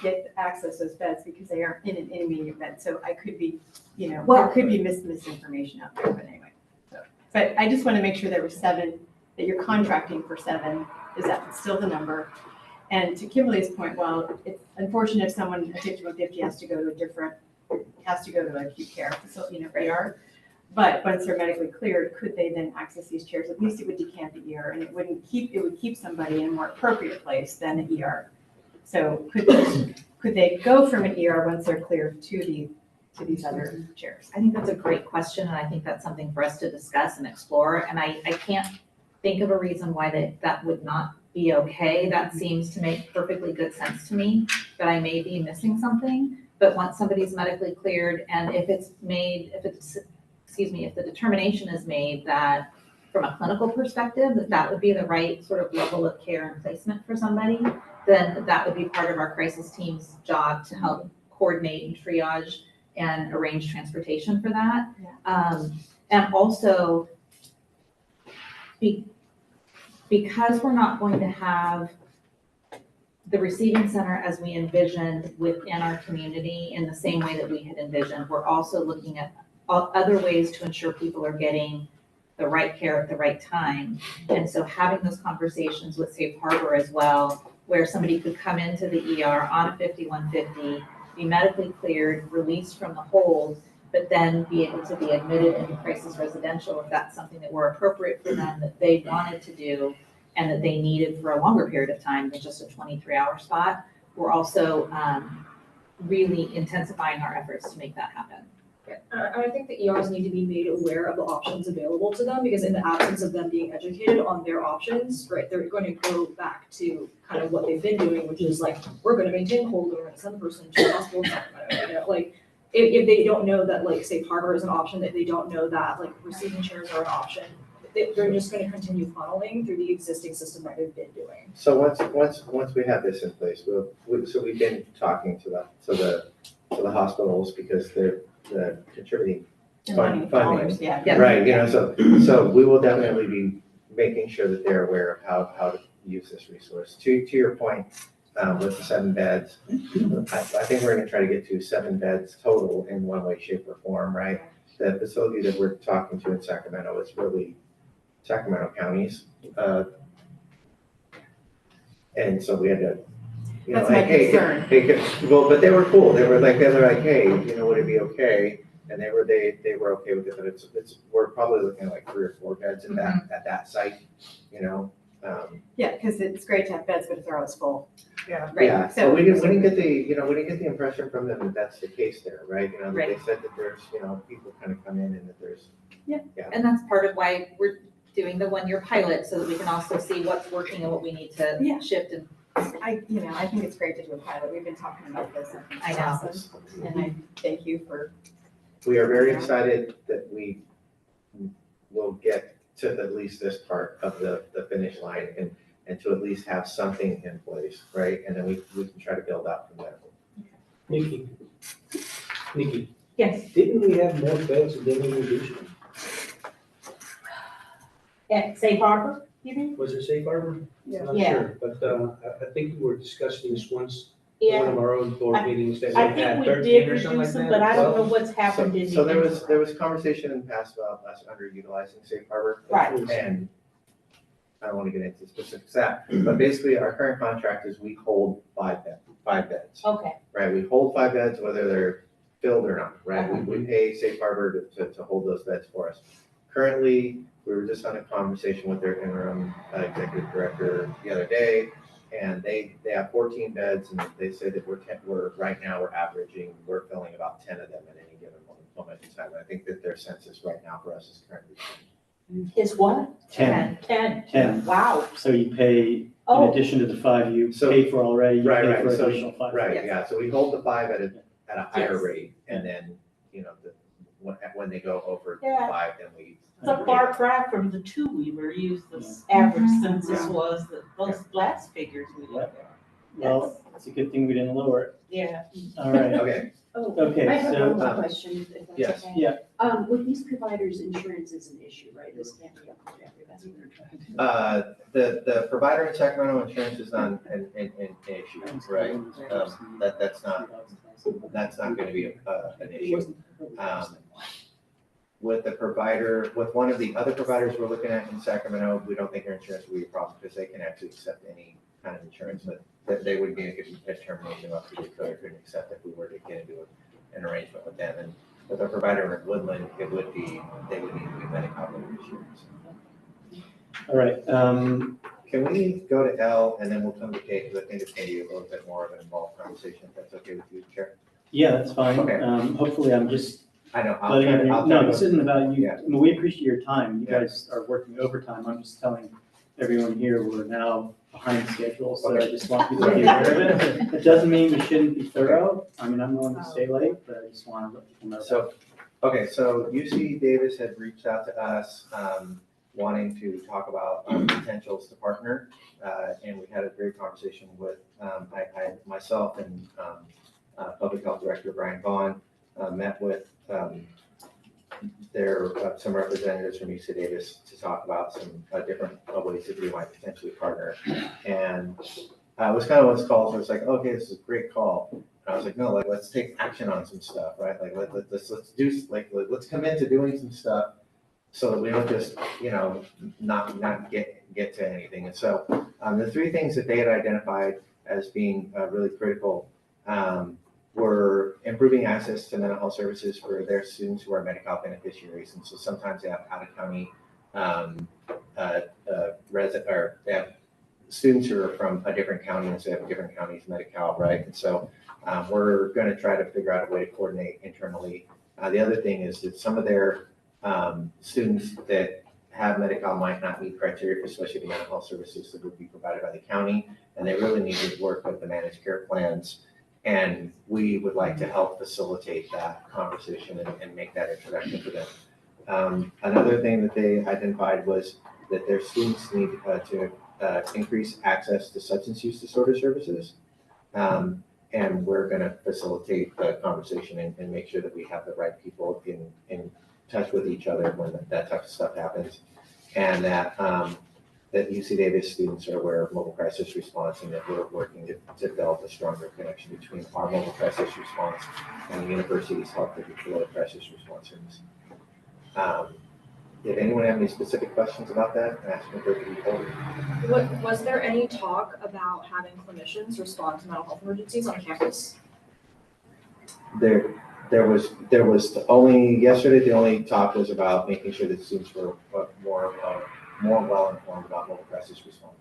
get access to those beds because they aren't in an intermediate bed, so I could be, there could be misinformation out there, but anyway. But I just want to make sure there were 7, that you're contracting for 7, is that still the number? And to Kimberly's point, well, it's unfortunate if someone addicted with 50 has to go to acute care facility, ER. But once they're medically cleared, could they then access these chairs? At least it would decant the ER, and it would keep somebody in a more appropriate place than the ER. So could they go from an ER once they're cleared to these other chairs? I think that's a great question, and I think that's something for us to discuss and explore, and I can't think of a reason why that would not be okay. That seems to make perfectly good sense to me, but I may be missing something. But once somebody's medically cleared, and if the determination is made that from a clinical perspective, that would be the right sort of level of care and placement for somebody, then that would be part of our crisis team's job to help coordinate and triage and arrange transportation for that. And also, because we're not going to have the receiving center as we envisioned within our community in the same way that we had envisioned, we're also looking at other ways to ensure people are getting the right care at the right time. And so having those conversations with Safe Harbor as well, where somebody could come into the ER on a 5150, be medically cleared, released from the hold, but then be able to be admitted into crisis residential if that's something that were appropriate for them, that they wanted to do, and that they needed for a longer period of time than just a 23-hour spot. We're also really intensifying our efforts to make that happen. I think the ERs need to be made aware of the options available to them, because in the absence of them being educated on their options, right, they're going to go back to kind of what they've been doing, which is like, we're going to maintain hold, we're going to send the person to the hospital, like, if they don't know that like Safe Harbor is an option, that they don't know that like receiving chairs are an option, they're just going to continue funneling through the existing system that they've been doing. So once we have this in place, we've been talking to the hospitals because they're contributing funding. Yeah. Right, so we will definitely be making sure that they're aware of how to use this resource. To your point, with the 7 beds, I think we're gonna try to get to 7 beds total in one way, shape, or form, right? The facility that we're talking to in Sacramento is really Sacramento County's. And so we had to, That's my concern. Well, but they were cool. They were like, hey, would it be okay? And they were okay with it, but we're probably looking at like 3 or 4 beds at that site, Yeah, because it's great to have beds, but if they're always full. Yeah. Right. Yeah, so we didn't get the impression from them that that's the case there, right? That Right. they said that there's, people kind of come in and that there's. And that's part of why we're doing the 1-year pilot, so that we can also see what's working and what we need to Yeah. shift and. I think it's great to do a pilot. We've been talking about this. think it's I know. awesome. And I thank you for, We are very excited that we will get to at least this part of the finish line and to at least have something in place, right? And then we can try to build out from there. Nikki, Yes, didn't we have more beds than we reduced? at Safe Harbor, you mean? Was it Safe Harbor? I'm not Yeah. sure, but I think we were discussing this once, one Yeah, of our own board meetings, that I we had think we 13 did or something like reduce them, that. but I don't know 12? what's happened in the. So there was conversation in the past about us underutilizing Safe Harbor. Right. And I don't want to get into specifics of that, but basically our current contract is we hold 5 beds, Okay, right? We hold 5 beds whether they're filled or not, right? We pay Safe Harbor to hold those beds for us. Currently, we were just on a conversation with their interim executive director the other day, and they have 14 beds, and they say that we're right now we're filling about 10 of them at any given moment in time. I think that their census right now for us is currently is what? 10. 10. Wow. So you pay, in Oh, addition to the 5 you So- paid for already, you Right, pay right. for So- additional 5. right. Yeah, so we hold the 5 at a higher Yes. rate, and then when they go over Yeah. 5, then we. it's a far cry from the 2 we were used, the average census was, those last figures we looked at. Well, It's a good thing we didn't lower it. Yeah. All right, Okay, Oh, okay, I have so, one more um, question, if that's yes. okay. Yeah. With these providers, insurance is an issue, right? This can't be up to Jeffrey, that's what they're trying to. The provider in Sacramento insurance is not an issue, right? That's not gonna be an issue. With the provider, with one of the other providers we're looking at in Sacramento, we don't think their insurance will be a problem because they can actually accept any kind of insurance, but that they would be a good determination of who they couldn't accept if we were to get into an arrangement with them. And with a provider in Woodland, they would need to be Medi-Cal insurance. All right, Can we go to L and then we'll come to K, because I think it's going to be a little bit more of an involved conversation, if that's okay with you, Chair? yeah, that's fine. Okay. Hopefully I'm just I know, letting everyone, no, this to- isn't about you. Yeah. I mean, we appreciate your time. You Yeah. guys are working overtime. I'm just telling everyone here, we're now behind schedule, so I just want people to be aware of it. It doesn't mean we shouldn't be thorough. I mean, I'm willing to stay late, but I just want to let people know. So, okay, so UC Davis had reached out to us, wanting to talk about potentials to partner. And we had a great conversation with, myself and Public Health Director Brian Vaughn, met with some representatives from UC Davis to talk about some different ways that we might potentially partner. And it was kind of one of those calls where it's like, okay, this is a great call. And I was like, no, like, let's take action on some stuff, right? Like, let's commit to doing some stuff so that we don't just, not get to anything. And so the three things that they had identified as being really critical were improving access to mental health services for their students who are Medi-Cal beneficiaries. And so sometimes they have out-of-county they have students who are from a different county, and so they have different counties Medi-Cal, right? And so we're going to try to figure out a way to coordinate internally. The other thing is that some of their students that have Medi-Cal might not meet criteria for specialty mental health services that would be provided by the county, and they really need to work with the managed care plans. And we would like to help facilitate that conversation and make that introduction for them. Another thing that they identified was that their students need to increase access to substance use disorder services. And we're going to facilitate the conversation and make sure that we have the right people in touch with each other when that type of stuff happens. And that UC Davis students are aware of mobile crisis response, and that we're working to develop a stronger connection between our mobile crisis response and the university's health crisis response service. Did anyone have any specific questions about that? Ask them for the Was there any talk about having clinicians respond to mental health emergencies on campus? There was only, yesterday, the only talk was about making sure that students were more well informed about mobile crisis response.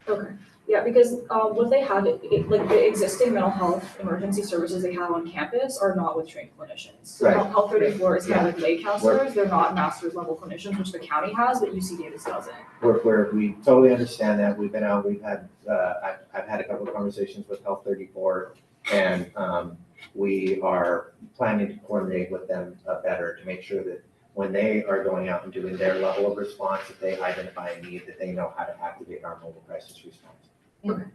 Okay, yeah, because what they have, like the existing mental health emergency services they have on campus are not with trained clinicians. So Right. Health 34 is kind of like lay counselors, they're not master's level clinicians, which the county has, but UC Davis doesn't. We totally understand that. We've been out, I've had a couple of conversations with Health 34, and we are planning to coordinate with them better to make sure that when they are going out and doing their level of response, if they identify a need, that they know how to activate our mobile crisis response.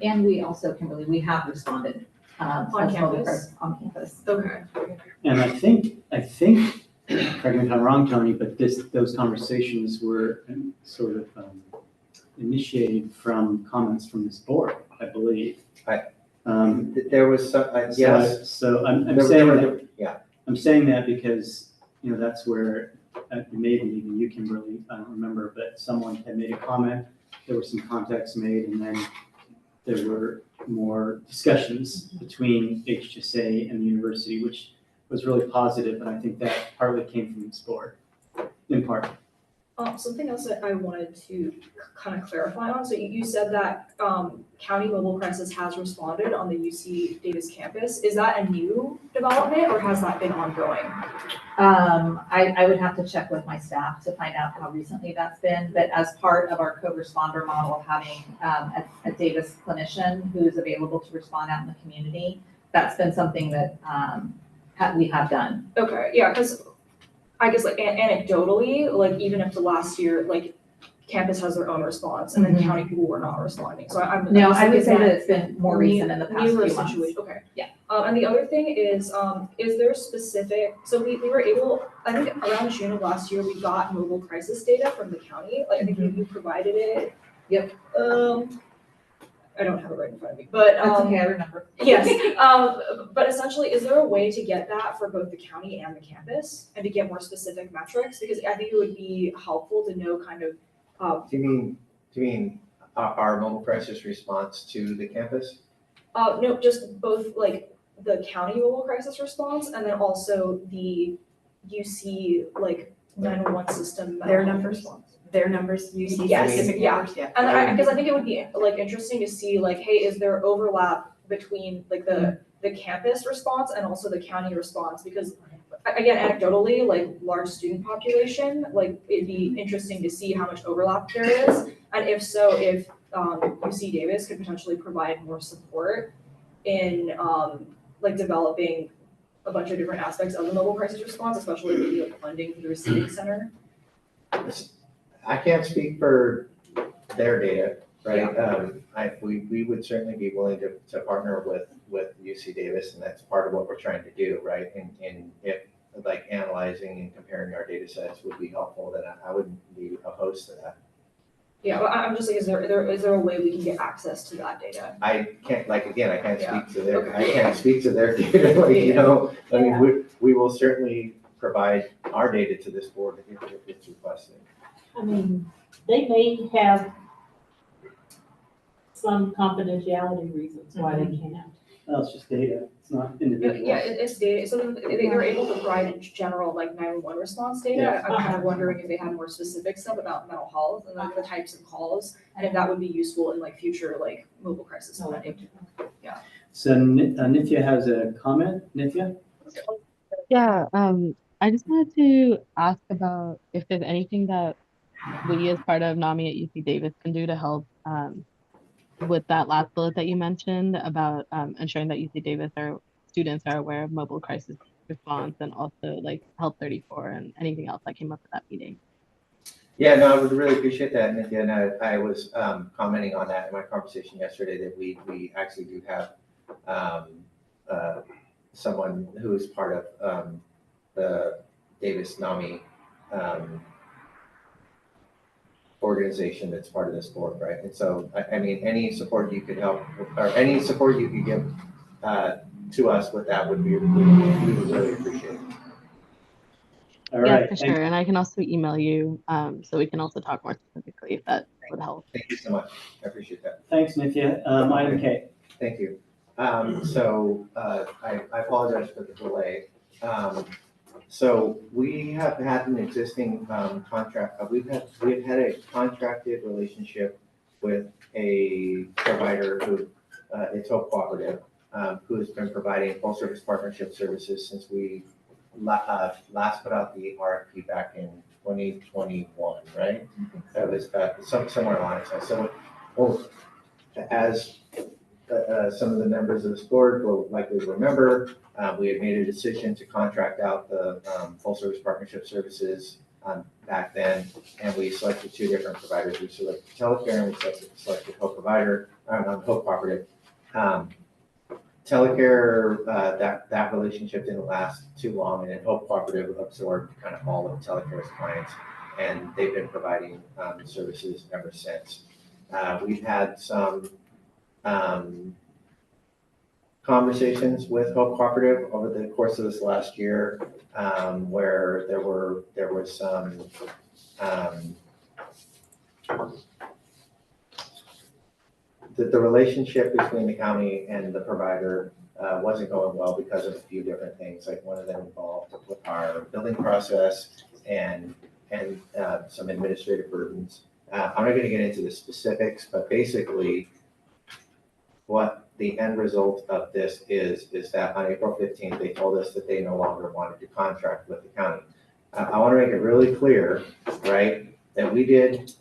And we also, Kimberly, we have responded. On as mobile campus? crisis on campus. Okay. And I think, correct me if I'm wrong, Tony, but those conversations were sort of initiated from comments from this board, I believe. There was some, yes. So I'm There saying were- that. yeah. I'm saying that because, that's where, maybe even you, Kimberly, I don't remember, but someone had made a comment, there was some context made, and then there were more discussions between HSA and the university, which was really positive, and I think that partly came from this board, in part. Something else that I wanted to kind of clarify on, so you said that County Mobile Crisis has responded on the UC Davis campus. Is that a new development or has that been ongoing? I would have to check with my staff to find out how recently that's been, but as part of our co-responder model, having a Davis clinician who is available to respond out in the community, that's been something that we have done. Okay, yeah, because I guess like anecdotally, like even if the last year, like campus has their own response, and then Mhm. county people were not responding, so I'm. No, just I would thinking say that it's been more recent in the past few newer months. situation, okay. Yeah. And the other thing is there specific, so we were able, I think around June of last year, we got mobile crisis data from the county, like I think you provided it. Yep. I don't have it right in front of me, but That's okay, I remember. yes, but essentially, is there a way to get that for both the county and the campus and to get more specific metrics? Because I think it would be helpful to know kind of, Do you mean our mobile crisis response to the campus? no, just both like the county mobile crisis response and then also the UC like 911 system. mental Their health numbers? response. Their numbers, you see Yes, specific yeah. numbers, yeah. And because I think it would be like interesting to see like, hey, is there overlap between like the campus response and also the county response? Because again, anecdotally, like large student population, like it'd be interesting to see how much overlap there is. And if so, if UC Davis could potentially provide more support in like developing a bunch of different aspects of the mobile crisis response, especially maybe like funding for the receiving center. I can't speak for their data, right? We would certainly be willing to partner with UC Davis, and that's part of what we're trying to do, right? And if like analyzing and comparing our data sets would be helpful, then I wouldn't be opposed to that. Yeah, but I'm just like, is there a way we can get access to that data? I can't, like, again, I can't Yeah. speak to their, I Okay. can't speak to their data, like, you Yeah. know, I mean, we will certainly provide our data to this board if it's requested. I mean, they may have some confidentiality reasons why they can't. Well, it's just data, it's not individual. Yeah, it's data, so they're able to provide in general like 911 response data. Yeah. I'm kind of wondering if they have more specific stuff about mental health and like the types of calls, and if that would be useful in like future like mobile crisis planning. So Nithya has a comment, Nithya? Yeah, I just wanted to ask about if there's anything that we as part of NAMI at UC Davis can do to help with that last bullet that you mentioned about ensuring that UC Davis students are aware of mobile crisis response and also like Health 34 and anything else that came up at that meeting. Yeah, no, I would really appreciate that, Nithya, and I was commenting on that in my conversation yesterday, that we actually do have someone who is part of the Davis NAMI organization that's part of this board, right? And so, I mean, any support you could help, or any support you could give to us with that would be, we would really appreciate it. All Yeah, right. for sure. And I can also email you so we can also talk more specifically if that would help. Thank you so much. I appreciate that. Thanks, Nithya. Item K. Thank you. So I apologize for the delay. So we have had an existing contract. We've had a contracted relationship with a provider who it's Hope Cooperative, who has been providing full service partnership services since we last put out the RFP back in 2021, right? That was somewhere along those lines. So, as some of the members of this board will likely remember, we had made a decision to contract out the full service partnership services back then, and we selected two different providers. We selected Telecare and we selected Hope Hope Cooperative. Telecare, that relationship didn't last too long, and then Hope Cooperative absorbed kind of all of Telecare's clients, and they've been providing services ever since. We've had some conversations with Hope Cooperative over the course of this last year, where there was some the relationship between the county and the provider wasn't going well because of a few different things. Like one of them involved with our billing process and some administrative burdens. I'm not going to get into the specifics, but basically what the end result of this is that on April 15th, they told us that they no longer wanted to contract with the county. I want to make it really clear, right, that we did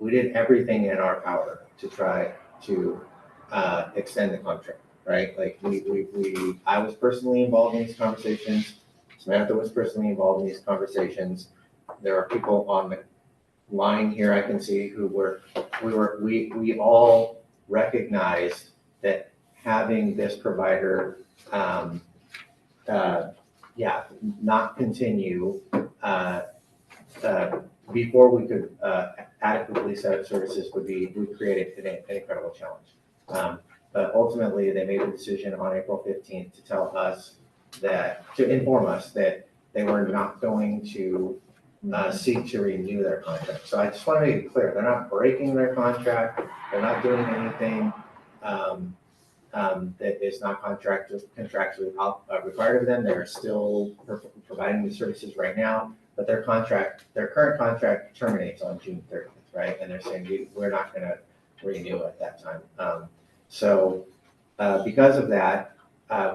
everything in our power to try to extend the contract, right? Like I was personally involved in these conversations. Samantha was personally involved in these conversations. There are people on line here, I can see who we all recognized that having this provider, not continue, before we could adequately set up services would create an incredible challenge. But ultimately, they made a decision on April 15th to tell us to inform us that they were not going to seek to renew their contract. So I just want to make it clear, they're not breaking their contract, they're not doing anything that is not contractually required of them. They're still providing the services right now, but their current contract terminates on June 30th, right? And they're saying we're not going to renew at that time. So because of that,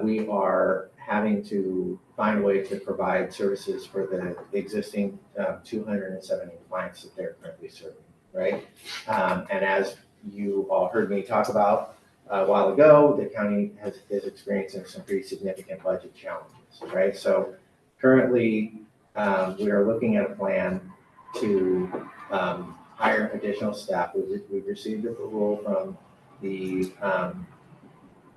we are having to find a way to provide services for the existing 270 clients that they're currently serving, right? And as you all heard me talk about a while ago, the county is experiencing some pretty significant budget challenges, right? So currently, we are looking at a plan to hire additional staff. We've received approval from the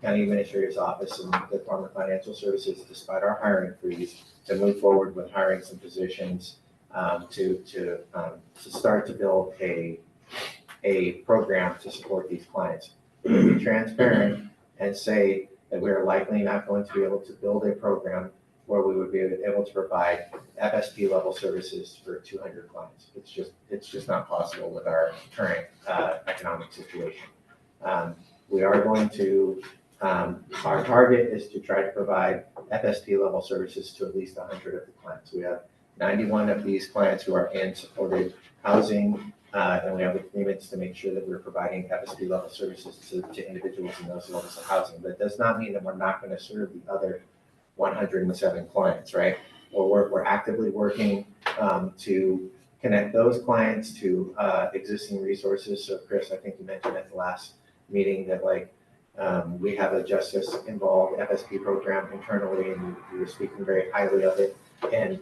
County Administrator's Office and the Department of Financial Services, despite our hiring freeze, to move forward with hiring some positions to start to build a program to support these clients. We're going to be transparent and say that we are likely not going to be able to build a program where we would be able to provide FSP level services for 200 clients. It's just not possible with our current economic situation. We are going to, our target is to try to provide FSP level services to at least 100 of the clients. We have 91 of these clients who are in supported housing, and we have agreements to make sure that we're providing FSP level services to individuals in those levels of housing. But it does not mean that we're not going to serve the other 107 clients, right? Well, we're actively working to connect those clients to existing resources. So Chris, I think you mentioned at the last meeting that we have a justice involved FSP program internally, and we were speaking very highly of it. And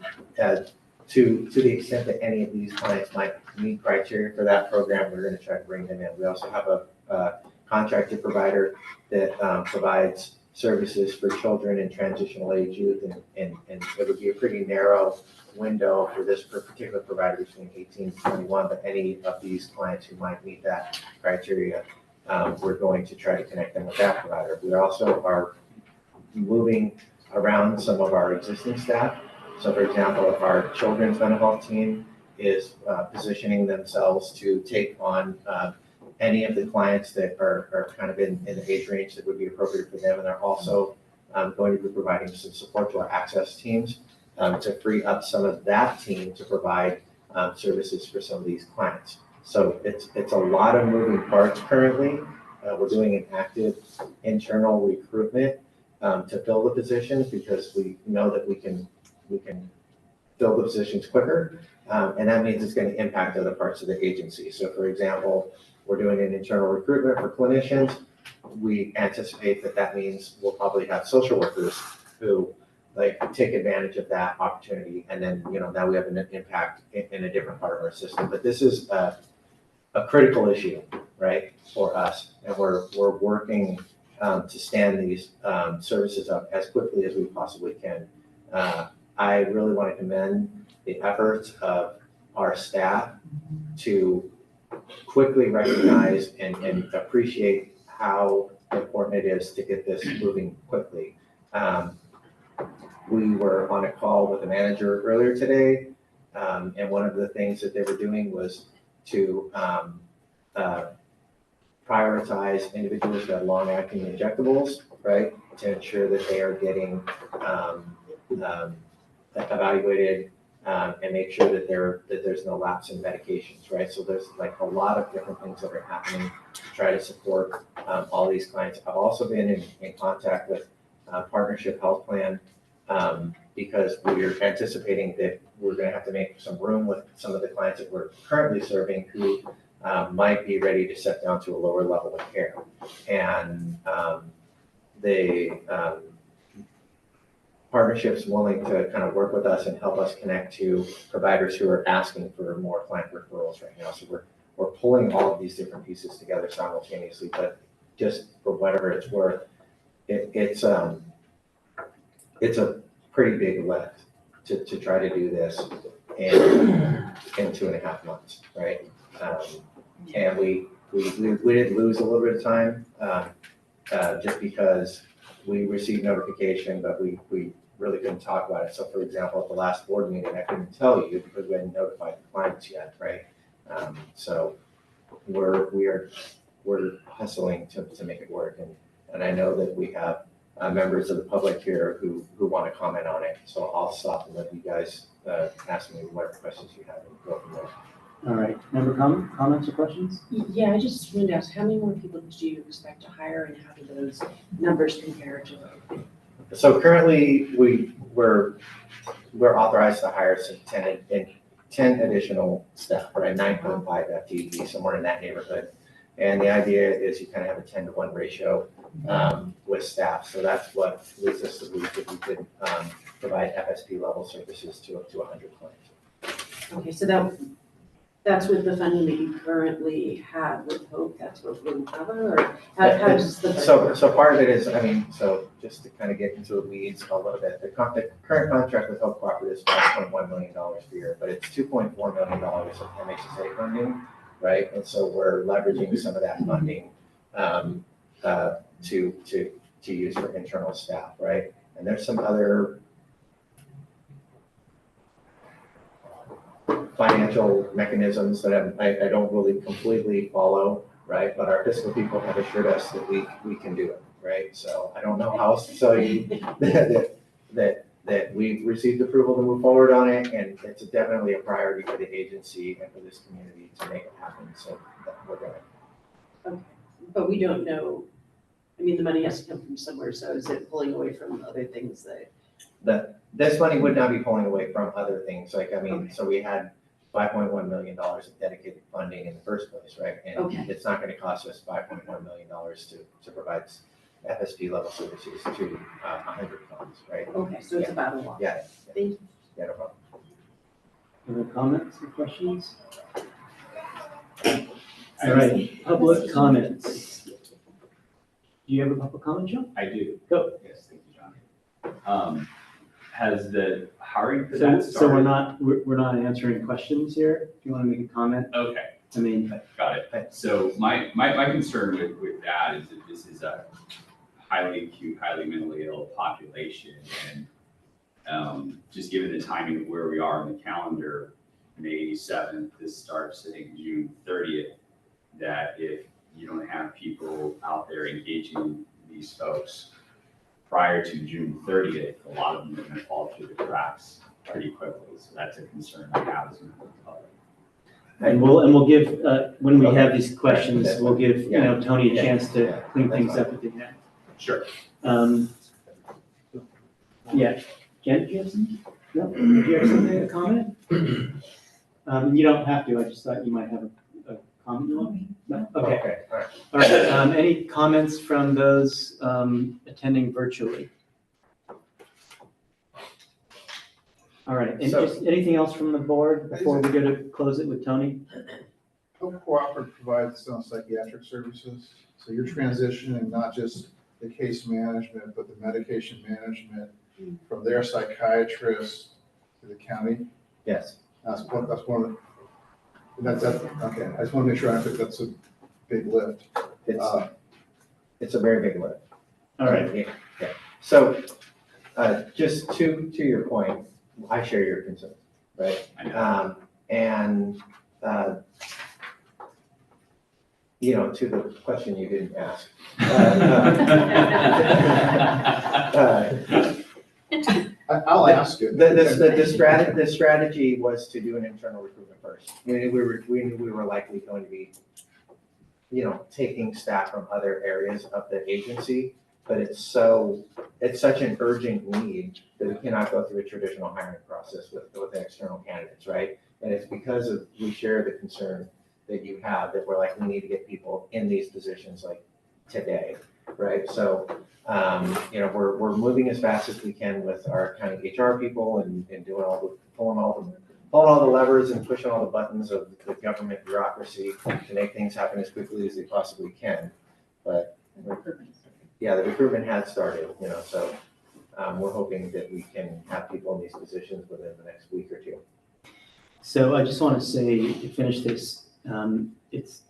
to the extent that any of these clients might meet criteria for that program, we're going to try to bring them in. We also have a contracted provider that provides services for children and transitional age youth, and it would be a pretty narrow window for this particular provider between 18 and 21, but any of these clients who might meet that criteria, we're going to try to connect them with that provider. We also are moving around some of our existing staff. So for example, if our children's mental health team is positioning themselves to take on any of the clients that are kind of in the age range that would be appropriate for them. And they're also going to be providing some support to our access teams to free up some of that team to provide services for some of these clients. So it's a lot of moving parts currently. We're doing an active internal recruitment to fill the positions because we know that we can fill the positions quicker. And that means it's going to impact other parts of the agency. So for example, we're doing an internal recruitment for clinicians. We anticipate that means we'll probably have social workers who take advantage of that opportunity. And then, now we have an impact in a different part of our system. But this is a critical issue, right, for us. And we're working to stand these services up as quickly as we possibly can. I really want to commend the efforts of our staff to quickly recognize and appreciate how important it is to get this moving quickly. We were on a call with a manager earlier today, and one of the things that they were doing was to prioritize individuals who have long-acting injectables, right, to ensure that they are getting evaluated and make sure that there's no lapse in medications, right? So there's a lot of different things that are happening to try to support all these clients. I've also been in contact with Partnership Health Plan because we're anticipating that we're going to have to make some room with some of the clients that we're currently serving who might be ready to step down to a lower level of care. And partnerships willing to kind of work with us and help us connect to providers who are asking for more client referrals right now. So we're pulling all of these different pieces together simultaneously, but just for whatever it's worth, it's a pretty big lift to try to do this in 2.5 months, right? And we did lose a little bit of time just because we received notification, but we really couldn't talk about it. So for example, at the last board meeting, I couldn't tell you because we hadn't notified the clients yet, right? So we're hustling to make it work. And I know that we have members of the public here who want to comment on it. So I'll stop and let you guys ask me whatever questions you have and go from there. All right, member comments or questions? Yeah, I just wanted to ask, how many more people do you expect to hire and how do those numbers compare to? So currently we're authorized to hire some 10 additional staff, right? 9.5 FTE, somewhere in that neighborhood. And the idea is you kind of have a 10-to-1 ratio with staff. So that's what leads us to believe that we could provide FSP level services to up to 100 clients. Okay, so that's with the funding that you currently have with Hope, that's what we'll cover, or how does the? So part of it is, so just to kind of get into the weeds a little bit, the current contract with Hope Cooperative is $5.1 million per year, but it's $2.4 million of MHSA funding, right? And so we're leveraging some of that funding to use for internal staff, right? And there's some other financial mechanisms that I don't really completely follow, right? But our fiscal people have assured us that we can do it, right? So I don't know how else to tell you that we've received approval to move forward on it, and it's definitely a priority for the agency and for this community to make it happen. So we're going to. Okay, but we don't know, the money has to come from somewhere, so is it pulling away from other things that? This money would not be pulling away from other things, Okay. So we had $5.1 million of dedicated funding in the first place, right? And Okay. it's not going to cost us $5.1 million to provide FSP level services to 100 clients, right? Okay, so it's about a lot. Yeah. Thank you. Yeah, no problem. Other comments or questions? All right, public comments. Do you have a public comment, John? I do. Go. Yes, thank you, John. Has the hiring for that started? So we're not answering questions here. If you want to make a comment, Okay, got it. So my concern with that is that this is a highly acute, highly mentally ill population. And just given the timing of where we are in the calendar, May 7th, this starts hitting June 30th, that if you don't have people out there engaging these folks prior to June 30th, a lot of them are going to fall through the cracks pretty quickly. So that's a concern I have as a member of the public. And we'll give, when we have these questions, we'll give, Tony a chance to clean things up if they can. Sure. Yeah, Jen, do you have something? No, do you have something, a comment? You don't have to, I just thought you might have a comment you want? No? Okay. All right. All right, any comments from those attending virtually? All right, and just anything else from the board before we go to close it with Tony? Hope Cooperative provides some psychiatric services, so you're transitioning not just the case management, but the medication management from their psychiatrist to the county. Yes. That's one of okay, I just want to make sure that's a big lift. It's a very big lift. All right. Yeah. So just to your point, I share your concerns, right? And to the question you didn't ask. I'll ask it. The strategy was to do an internal recruitment first. We knew we were likely going to be, taking staff from other areas of the agency, but it's such an urgent need that we cannot go through a traditional hiring process with external candidates, right? And it's because we share the concern that you have that we're like, we need to get people in these positions like today. right? So, we're moving as fast as we can with our county HR people and doing pulling all the levers and pushing all the buttons of the government bureaucracy to make things happen as quickly as they possibly can. But yeah, the recruitment has started, so we're hoping that we can have people in these positions within the next week or two. So I just want to say, to finish this, it's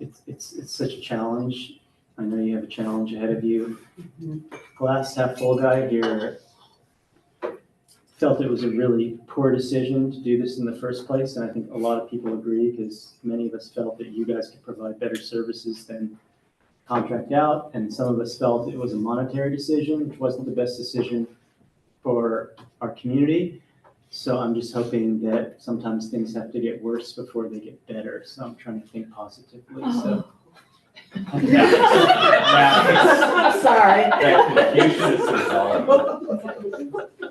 such a challenge. I know you have a challenge ahead of you. Glass half full guy here felt it was a really poor decision to do this in the first place, and I think a lot of people agree, because many of us felt that you guys could provide better services than contract out, and some of us felt it was a monetary decision, which wasn't the best decision for our community. So I'm just hoping that sometimes things have to get worse before they get better. So I'm trying to think positively. So. Sorry.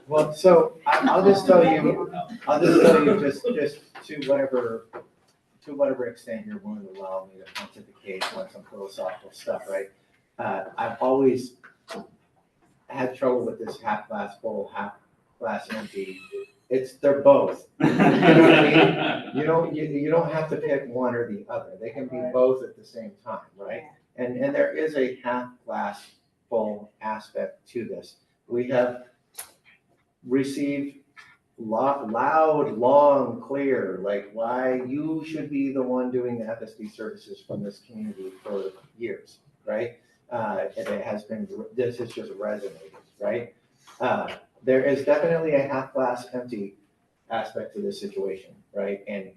Well, so I'll just tell you just to whatever extent you're willing to allow me to pontificate on some philosophical stuff, right? I've always had trouble with this half glass full, half glass empty. They're both. You know what I mean? You don't have to pick one or the other. They can be both at the same time, right? And there is a half glass full aspect to this. We have received loud, long, clear, like why you should be the one doing the FSD services from this community for years, right? This has just resonated, right? There is definitely a half glass empty aspect to this situation, right? And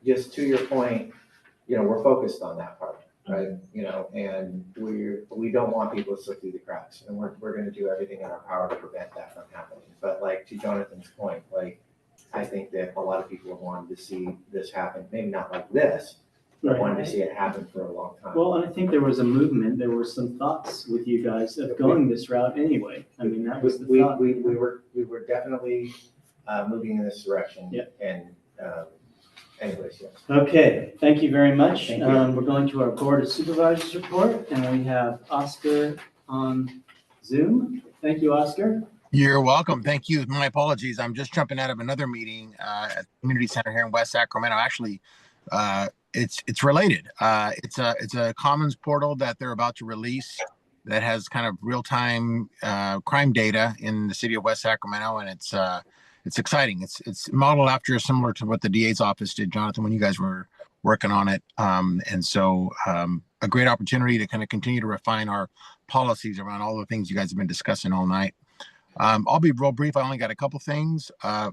just to your point, we're focused on that part, right? And we don't want people to slip through the cracks, and we're going to do everything in our power to prevent that from happening. But like to Jonathan's point, I think that a lot of people have wanted to see this happen, maybe not like this, but wanted to see it happen for a long time. Well, and I think there was a movement, there were some thoughts with you guys of going this route anyway. I mean, that was the thought. We were definitely moving in this direction. Yeah. And anyways, yes. Okay, thank you very much. Thank you. We're going to our Board of Supervisors report, and we have Oscar on Zoom. Thank you, Oscar. You're welcome. Thank you. My apologies. I'm just jumping out of another meeting at the community center here in West Sacramento. Actually, it's related. It's a Commons portal that they're about to release that has kind of real-time crime data in the city of West Sacramento, and it's exciting. It's modeled after similar to what the DA's office did, Jonathan, when you guys were working on it. And so a great opportunity to kind of continue to refine our policies around all the things you guys have been discussing all night. I'll be real brief. I only got a couple things.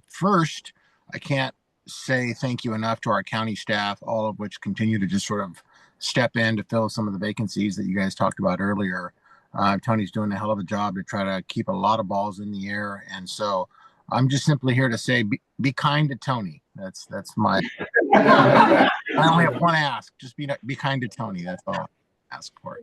First, I can't say thank you enough to our county staff, all of which continue to just sort of step in to fill some of the vacancies that you guys talked about earlier. Tony's doing a hell of a job to try to keep a lot of balls in the air. And so I'm just simply here to say, be kind to Tony. That's my, I only have one ask, just be kind to Tony. That's all I ask for.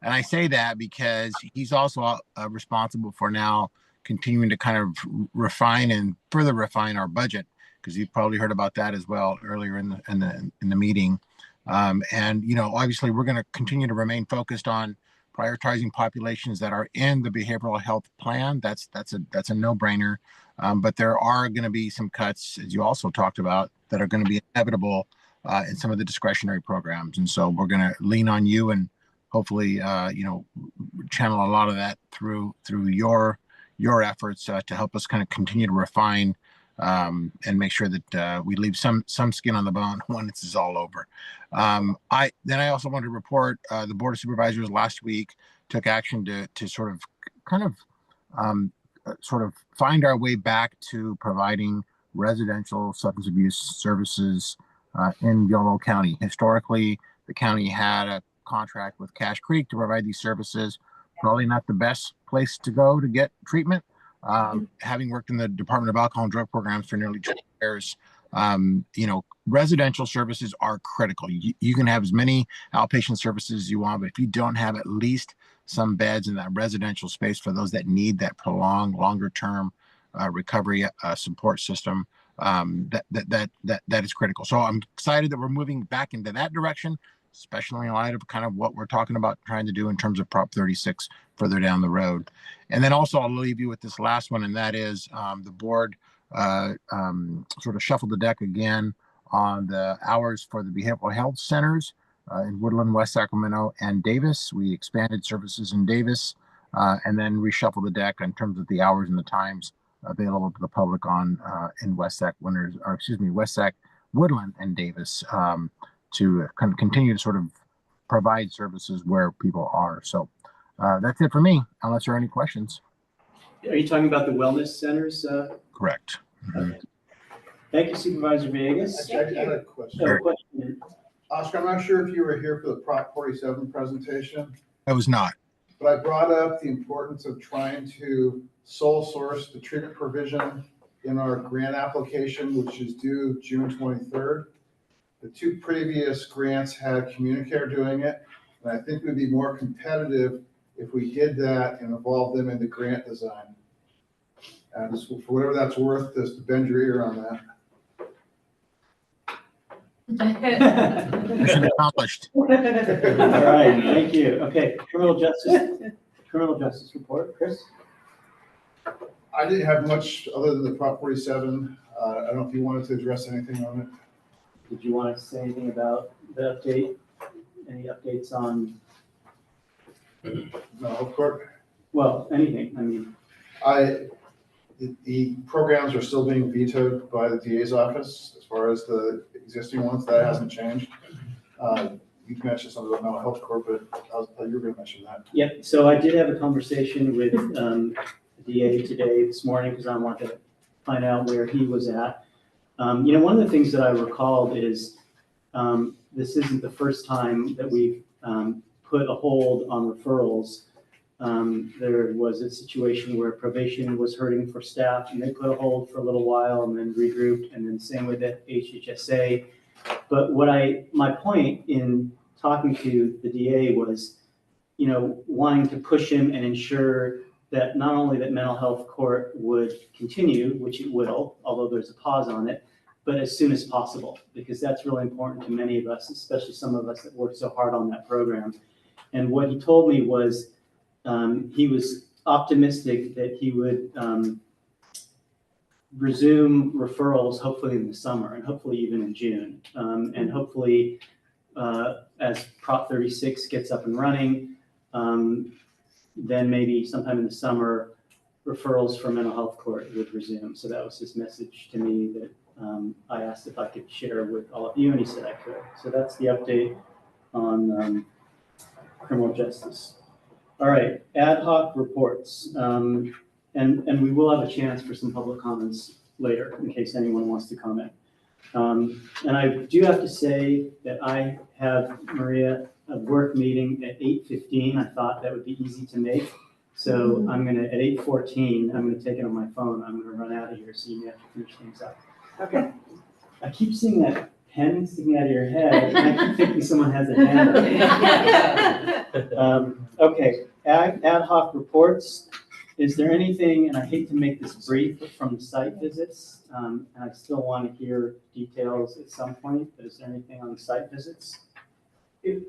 And I say that because he's also responsible for now continuing to kind of refine and further refine our budget, because you've probably heard about that as well earlier in the meeting. And obviously we're going to continue to remain focused on prioritizing populations that are in the behavioral health plan. That's a no-brainer. But there are going to be some cuts, as you also talked about, that are going to be inevitable in some of the discretionary programs. And so we're going to lean on you and hopefully, channel a lot of that through your efforts to help us kind of continue to refine and make sure that we leave some skin on the bone when this is all over. I also wanted to report the Board of Supervisors last week took action to sort of find our way back to providing residential substance abuse services in Yolo County. Historically, the county had a contract with Cache Creek to provide these services. Probably not the best place to go to get treatment. Having worked in the Department of Alcohol and Drug Programs for nearly 20 years, residential services are critical. You can have as many outpatient services as you want, but if you don't have at least some beds in that residential space for those that need that prolonged, longer-term recovery support system, that is critical. So I'm excited that we're moving back into that direction. especially in light of kind of what we're talking about trying to do in terms of Prop 36 further down the road. And then also I'll leave you with this last one, and that is the board sort of shuffled the deck again on the hours for the behavioral health centers in Woodland, West Sacramento, and Davis. We expanded services in Davis and then reshuffled the deck in terms of the hours and the times available to the public on in West Sac, West Sac, Woodland, and Davis to continue to sort of provide services where people are. So that's it for me, unless there are any questions. Are you talking about the wellness centers? Correct. Okay. Thank you, Supervisor Vegas. Actually, I had a question. So, question. Oscar, I'm not sure if you were here for the Prop 47 presentation, I was not. but I brought up the importance of trying to sole source the treatment provision in our grant application, which is due June 23rd. The two previous grants had Communicare doing it, and I think we'd be more competitive if we did that and involved them in the grant design. And just for whatever that's worth, just bend your ear on that. Mission accomplished. All right, thank you. Okay, criminal justice report, Chris? I didn't have much other than the Prop 47. I don't know if you wanted to address anything on it. Did you want to say anything about the update? Any updates on, No, of course, well, anything, I mean, the programs are still being vetoed by the DA's office as far as the existing ones. That hasn't changed. You mentioned something about mental health court, but you were going to mention that. Yep, so I did have a conversation with the DA today, this morning, because I wanted to find out where he was at. One of the things that I recalled is this isn't the first time that we've put a hold on referrals. There was a situation where probation was hurting for staff, and they put a hold for a little while and then regrouped, and then same with the HHSA. But my point in talking to the DA was, wanting to push him and ensure that not only that mental health court would continue, which it will, although there's a pause on it, but as soon as possible, because that's really important to many of us, especially some of us that work so hard on that program. And what he told me was he was optimistic that he would resume referrals hopefully in the summer and hopefully even in June. And hopefully as Prop 36 gets up and running, then maybe sometime in the summer, referrals for mental health court would resume. So that was his message to me that I asked if I could share with all of you, and he said I could. So that's the update on criminal justice. All right, ad hoc reports. And we will have a chance for some public comments later in case anyone wants to comment. And I do have to say that I have, Maria, a work meeting at 8:15. I thought that would be easy to make. So I'm gonna, at 8:14, I'm gonna take it on my phone. I'm gonna run out of here so you may have to finish things up. Okay. I keep seeing that pen sticking out of your head, and I keep thinking someone has a hammer. Okay, ad hoc reports. Is there anything, and I hate to make this brief, from the site visits, and I still want to hear details at some point, but is there anything on the site visits? Do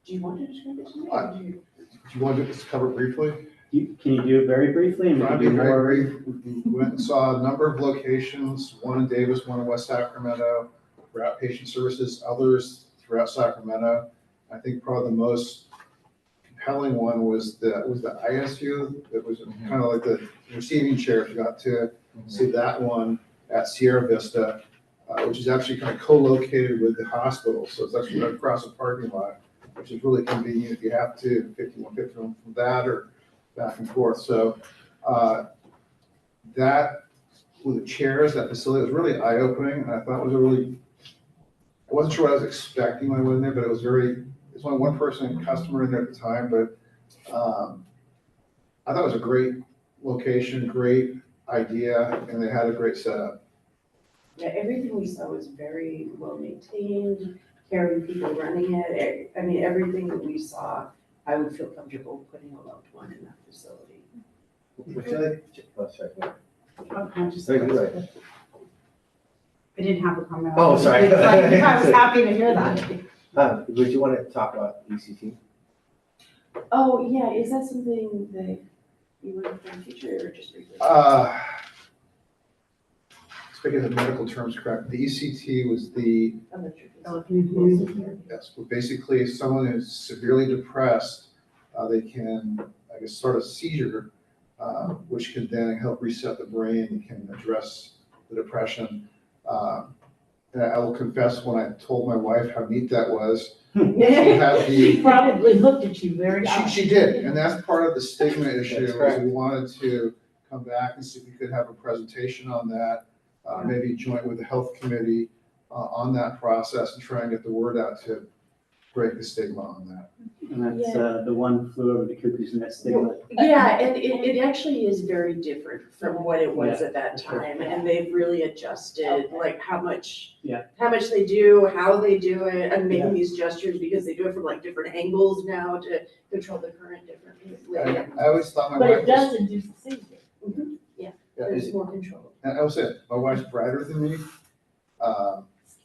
you want to describe it to me? Do you want to just cover briefly? Can you do it very briefly? And we Trying can to do be more. very brief. We went and saw a number of locations, one in Davis, one in West Sacramento, for outpatient services, others throughout Sacramento. I think probably the most compelling one was the ISU. It was kind of like the receiving chair. We got to see that one at Sierra Vista, which is actually kind of co-located with the hospital. So it's actually right across the parking lot, which is really convenient if you have to 5150 from that or back and forth. So that with the chairs, that facility was really eye-opening, and I thought it was I wasn't sure what I was expecting when I went in there, but it's only one person customer in there at the time, but I thought it was a great location, great idea, and they had a great setup. Yeah, everything we saw was very well maintained, caring people running it. I mean, everything that we saw, I would feel comfortable putting a loved one in that facility. I didn't have a comment. Oh, sorry. I was happy to hear that. Would you want to talk about ECT? Oh, yeah, is that something that you would have done future or just briefly? Speaking of medical terms, correct, the ECT was the, yes, but basically if someone is severely depressed, they can, I guess, start a seizure, which can then help reset the brain and can address the depression. And I will confess, when I told my wife how neat that was, She probably looked at you very odd. she did, and that's part of the stigma issue, That's is correct. we wanted to come back and see if we could have a presentation on that, maybe joint with the health committee on that process and try and get the word out to break the stigma on that. And that's the one flew over the cuckoo's nest stigma. Yeah, and it actually is very different from what it was at that time, and they've really adjusted, like how much they do, how they do it, and making these gestures, because they do it from like different angles now to control the current differently. I always thought my But wife it does induce a seizure. Yeah, Yeah, there's more control. and I will say, my wife's brighter than me,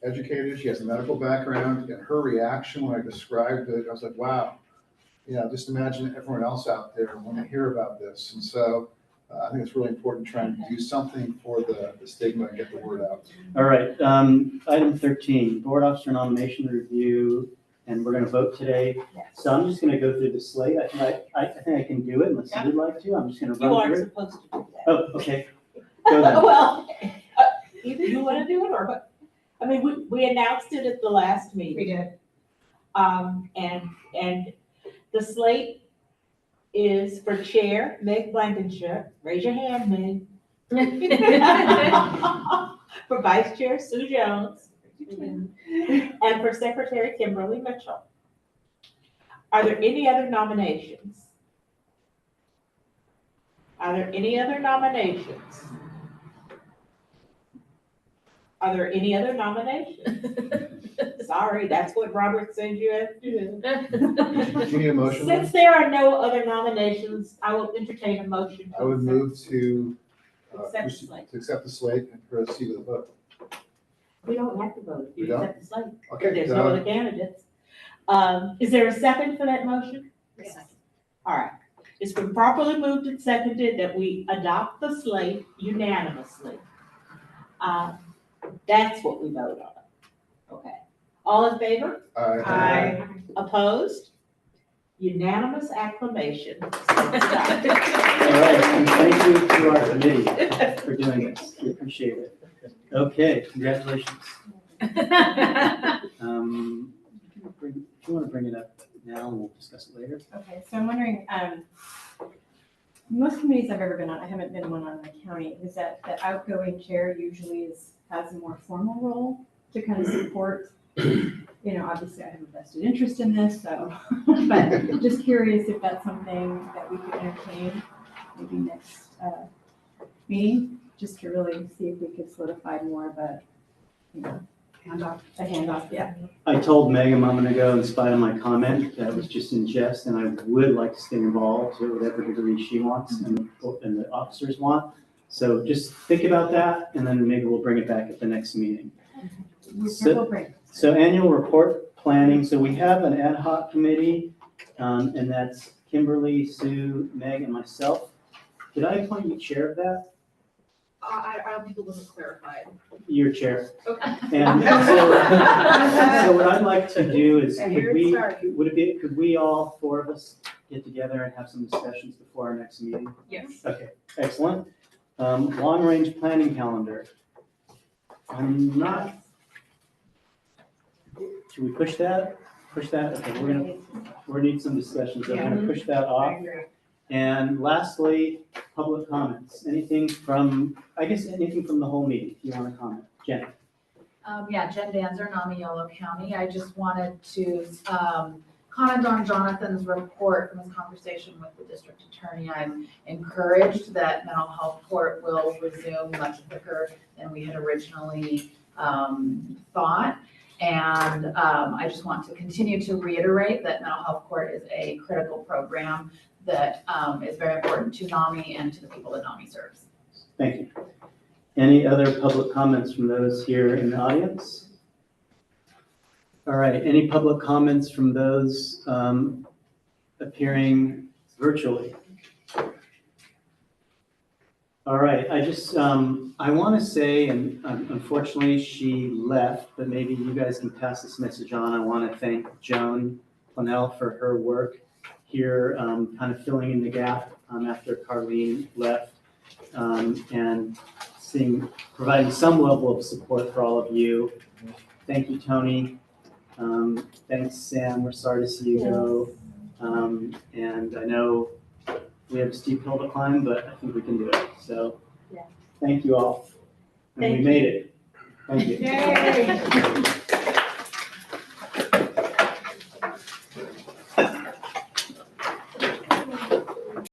educated, she has a medical background, and her reaction when I described it, I was like, wow. Just imagine everyone else out there when they hear about this. And so I think it's really important trying to do something for the stigma and get the word out. All right, item 13, board officer nomination review, and we're gonna vote today. So I'm just gonna go through the slate. I think I can do it unless you'd like to. I'm just gonna You run aren't through it. supposed to do that. Oh, okay. Go then. Well, either you wanna do it or, but, I mean, we announced it at the last meeting. We did. And the slate is for chair, Meg Blankenship. Raise your hand, Meg. For vice chair, Sue Jones. And for secretary, Kimberly Mitchell. Are there any other nominations? Are there any other nominations? Are there any other nominations? Sorry, that's what Robert said you have to do. Do you need a motion? Since there are no other nominations, I will entertain a motion. I would move to Accept the slate. accept the slate and proceed with the vote. We don't have to vote. We You don't? accept the slate. Okay, There's no done. other candidates. Is there a second for that motion? Yes. All right. It's been properly moved and seconded that we adopt the slate unanimously. That's what we vote on. Okay. All in favor? Aye. Opposed? Unanimous acclamation. All right, and thank you to our committee for doing this. We appreciate it. Okay, congratulations. If you want to bring it up now, we'll discuss it later. Okay, so I'm wondering, most committees I've ever been on, I haven't been one on the county, is that the outgoing chair usually has a more formal role to kind of support. Obviously I have a vested interest in this, so, but just curious if that's something that we could entertain maybe next meeting, just to really see if we could solidify more of a, a handoff, yeah. I told Meg a moment ago, in spite of my comment, that was just in jest, and I would like to stay involved to whatever degree she wants and the officers want. So just think about that, and then maybe we'll bring it back at the next meeting. We'll bring it. So annual report planning, so we have an ad hoc committee, and that's Kimberly, Sue, Meg, and myself. Did I appoint you chair of that? I don't think it wasn't clarified. You're chair. Okay. And so what I'd like to do is, Here it started. could we all four of us get together and have some discussions before our next meeting? Yes. Okay, excellent. Long-range planning calendar. I'm not, should we push that? Push that? Okay, we're gonna need some discussion, so we're gonna push that off. And lastly, public comments. Anything from the whole meeting, if you want to comment. Jen? Jen Danzer, Nami Yolo County. I just wanted to comment on Jonathan's report from his conversation with the district attorney. I'm encouraged that mental health court will resume much quicker than we had originally thought. And I just want to continue to reiterate that mental health court is a critical program that is very important to NAMI and to the people that NAMI serves. Thank you. Any other public comments from those here in the audience? All right, any public comments from those appearing virtually? All right, I just, I want to say, and unfortunately she left, but maybe you guys can pass this message on. I want to thank Joan Flanell for her work here, kind of filling in the gap after Carlene left, and providing some level of support for all of you. Thank you, Tony. Thanks, Sam. We're sorry to see you go. And I know we have a steep hill to climb, but I think we can do it. So thank you all. And we made it. Thank you. Yay.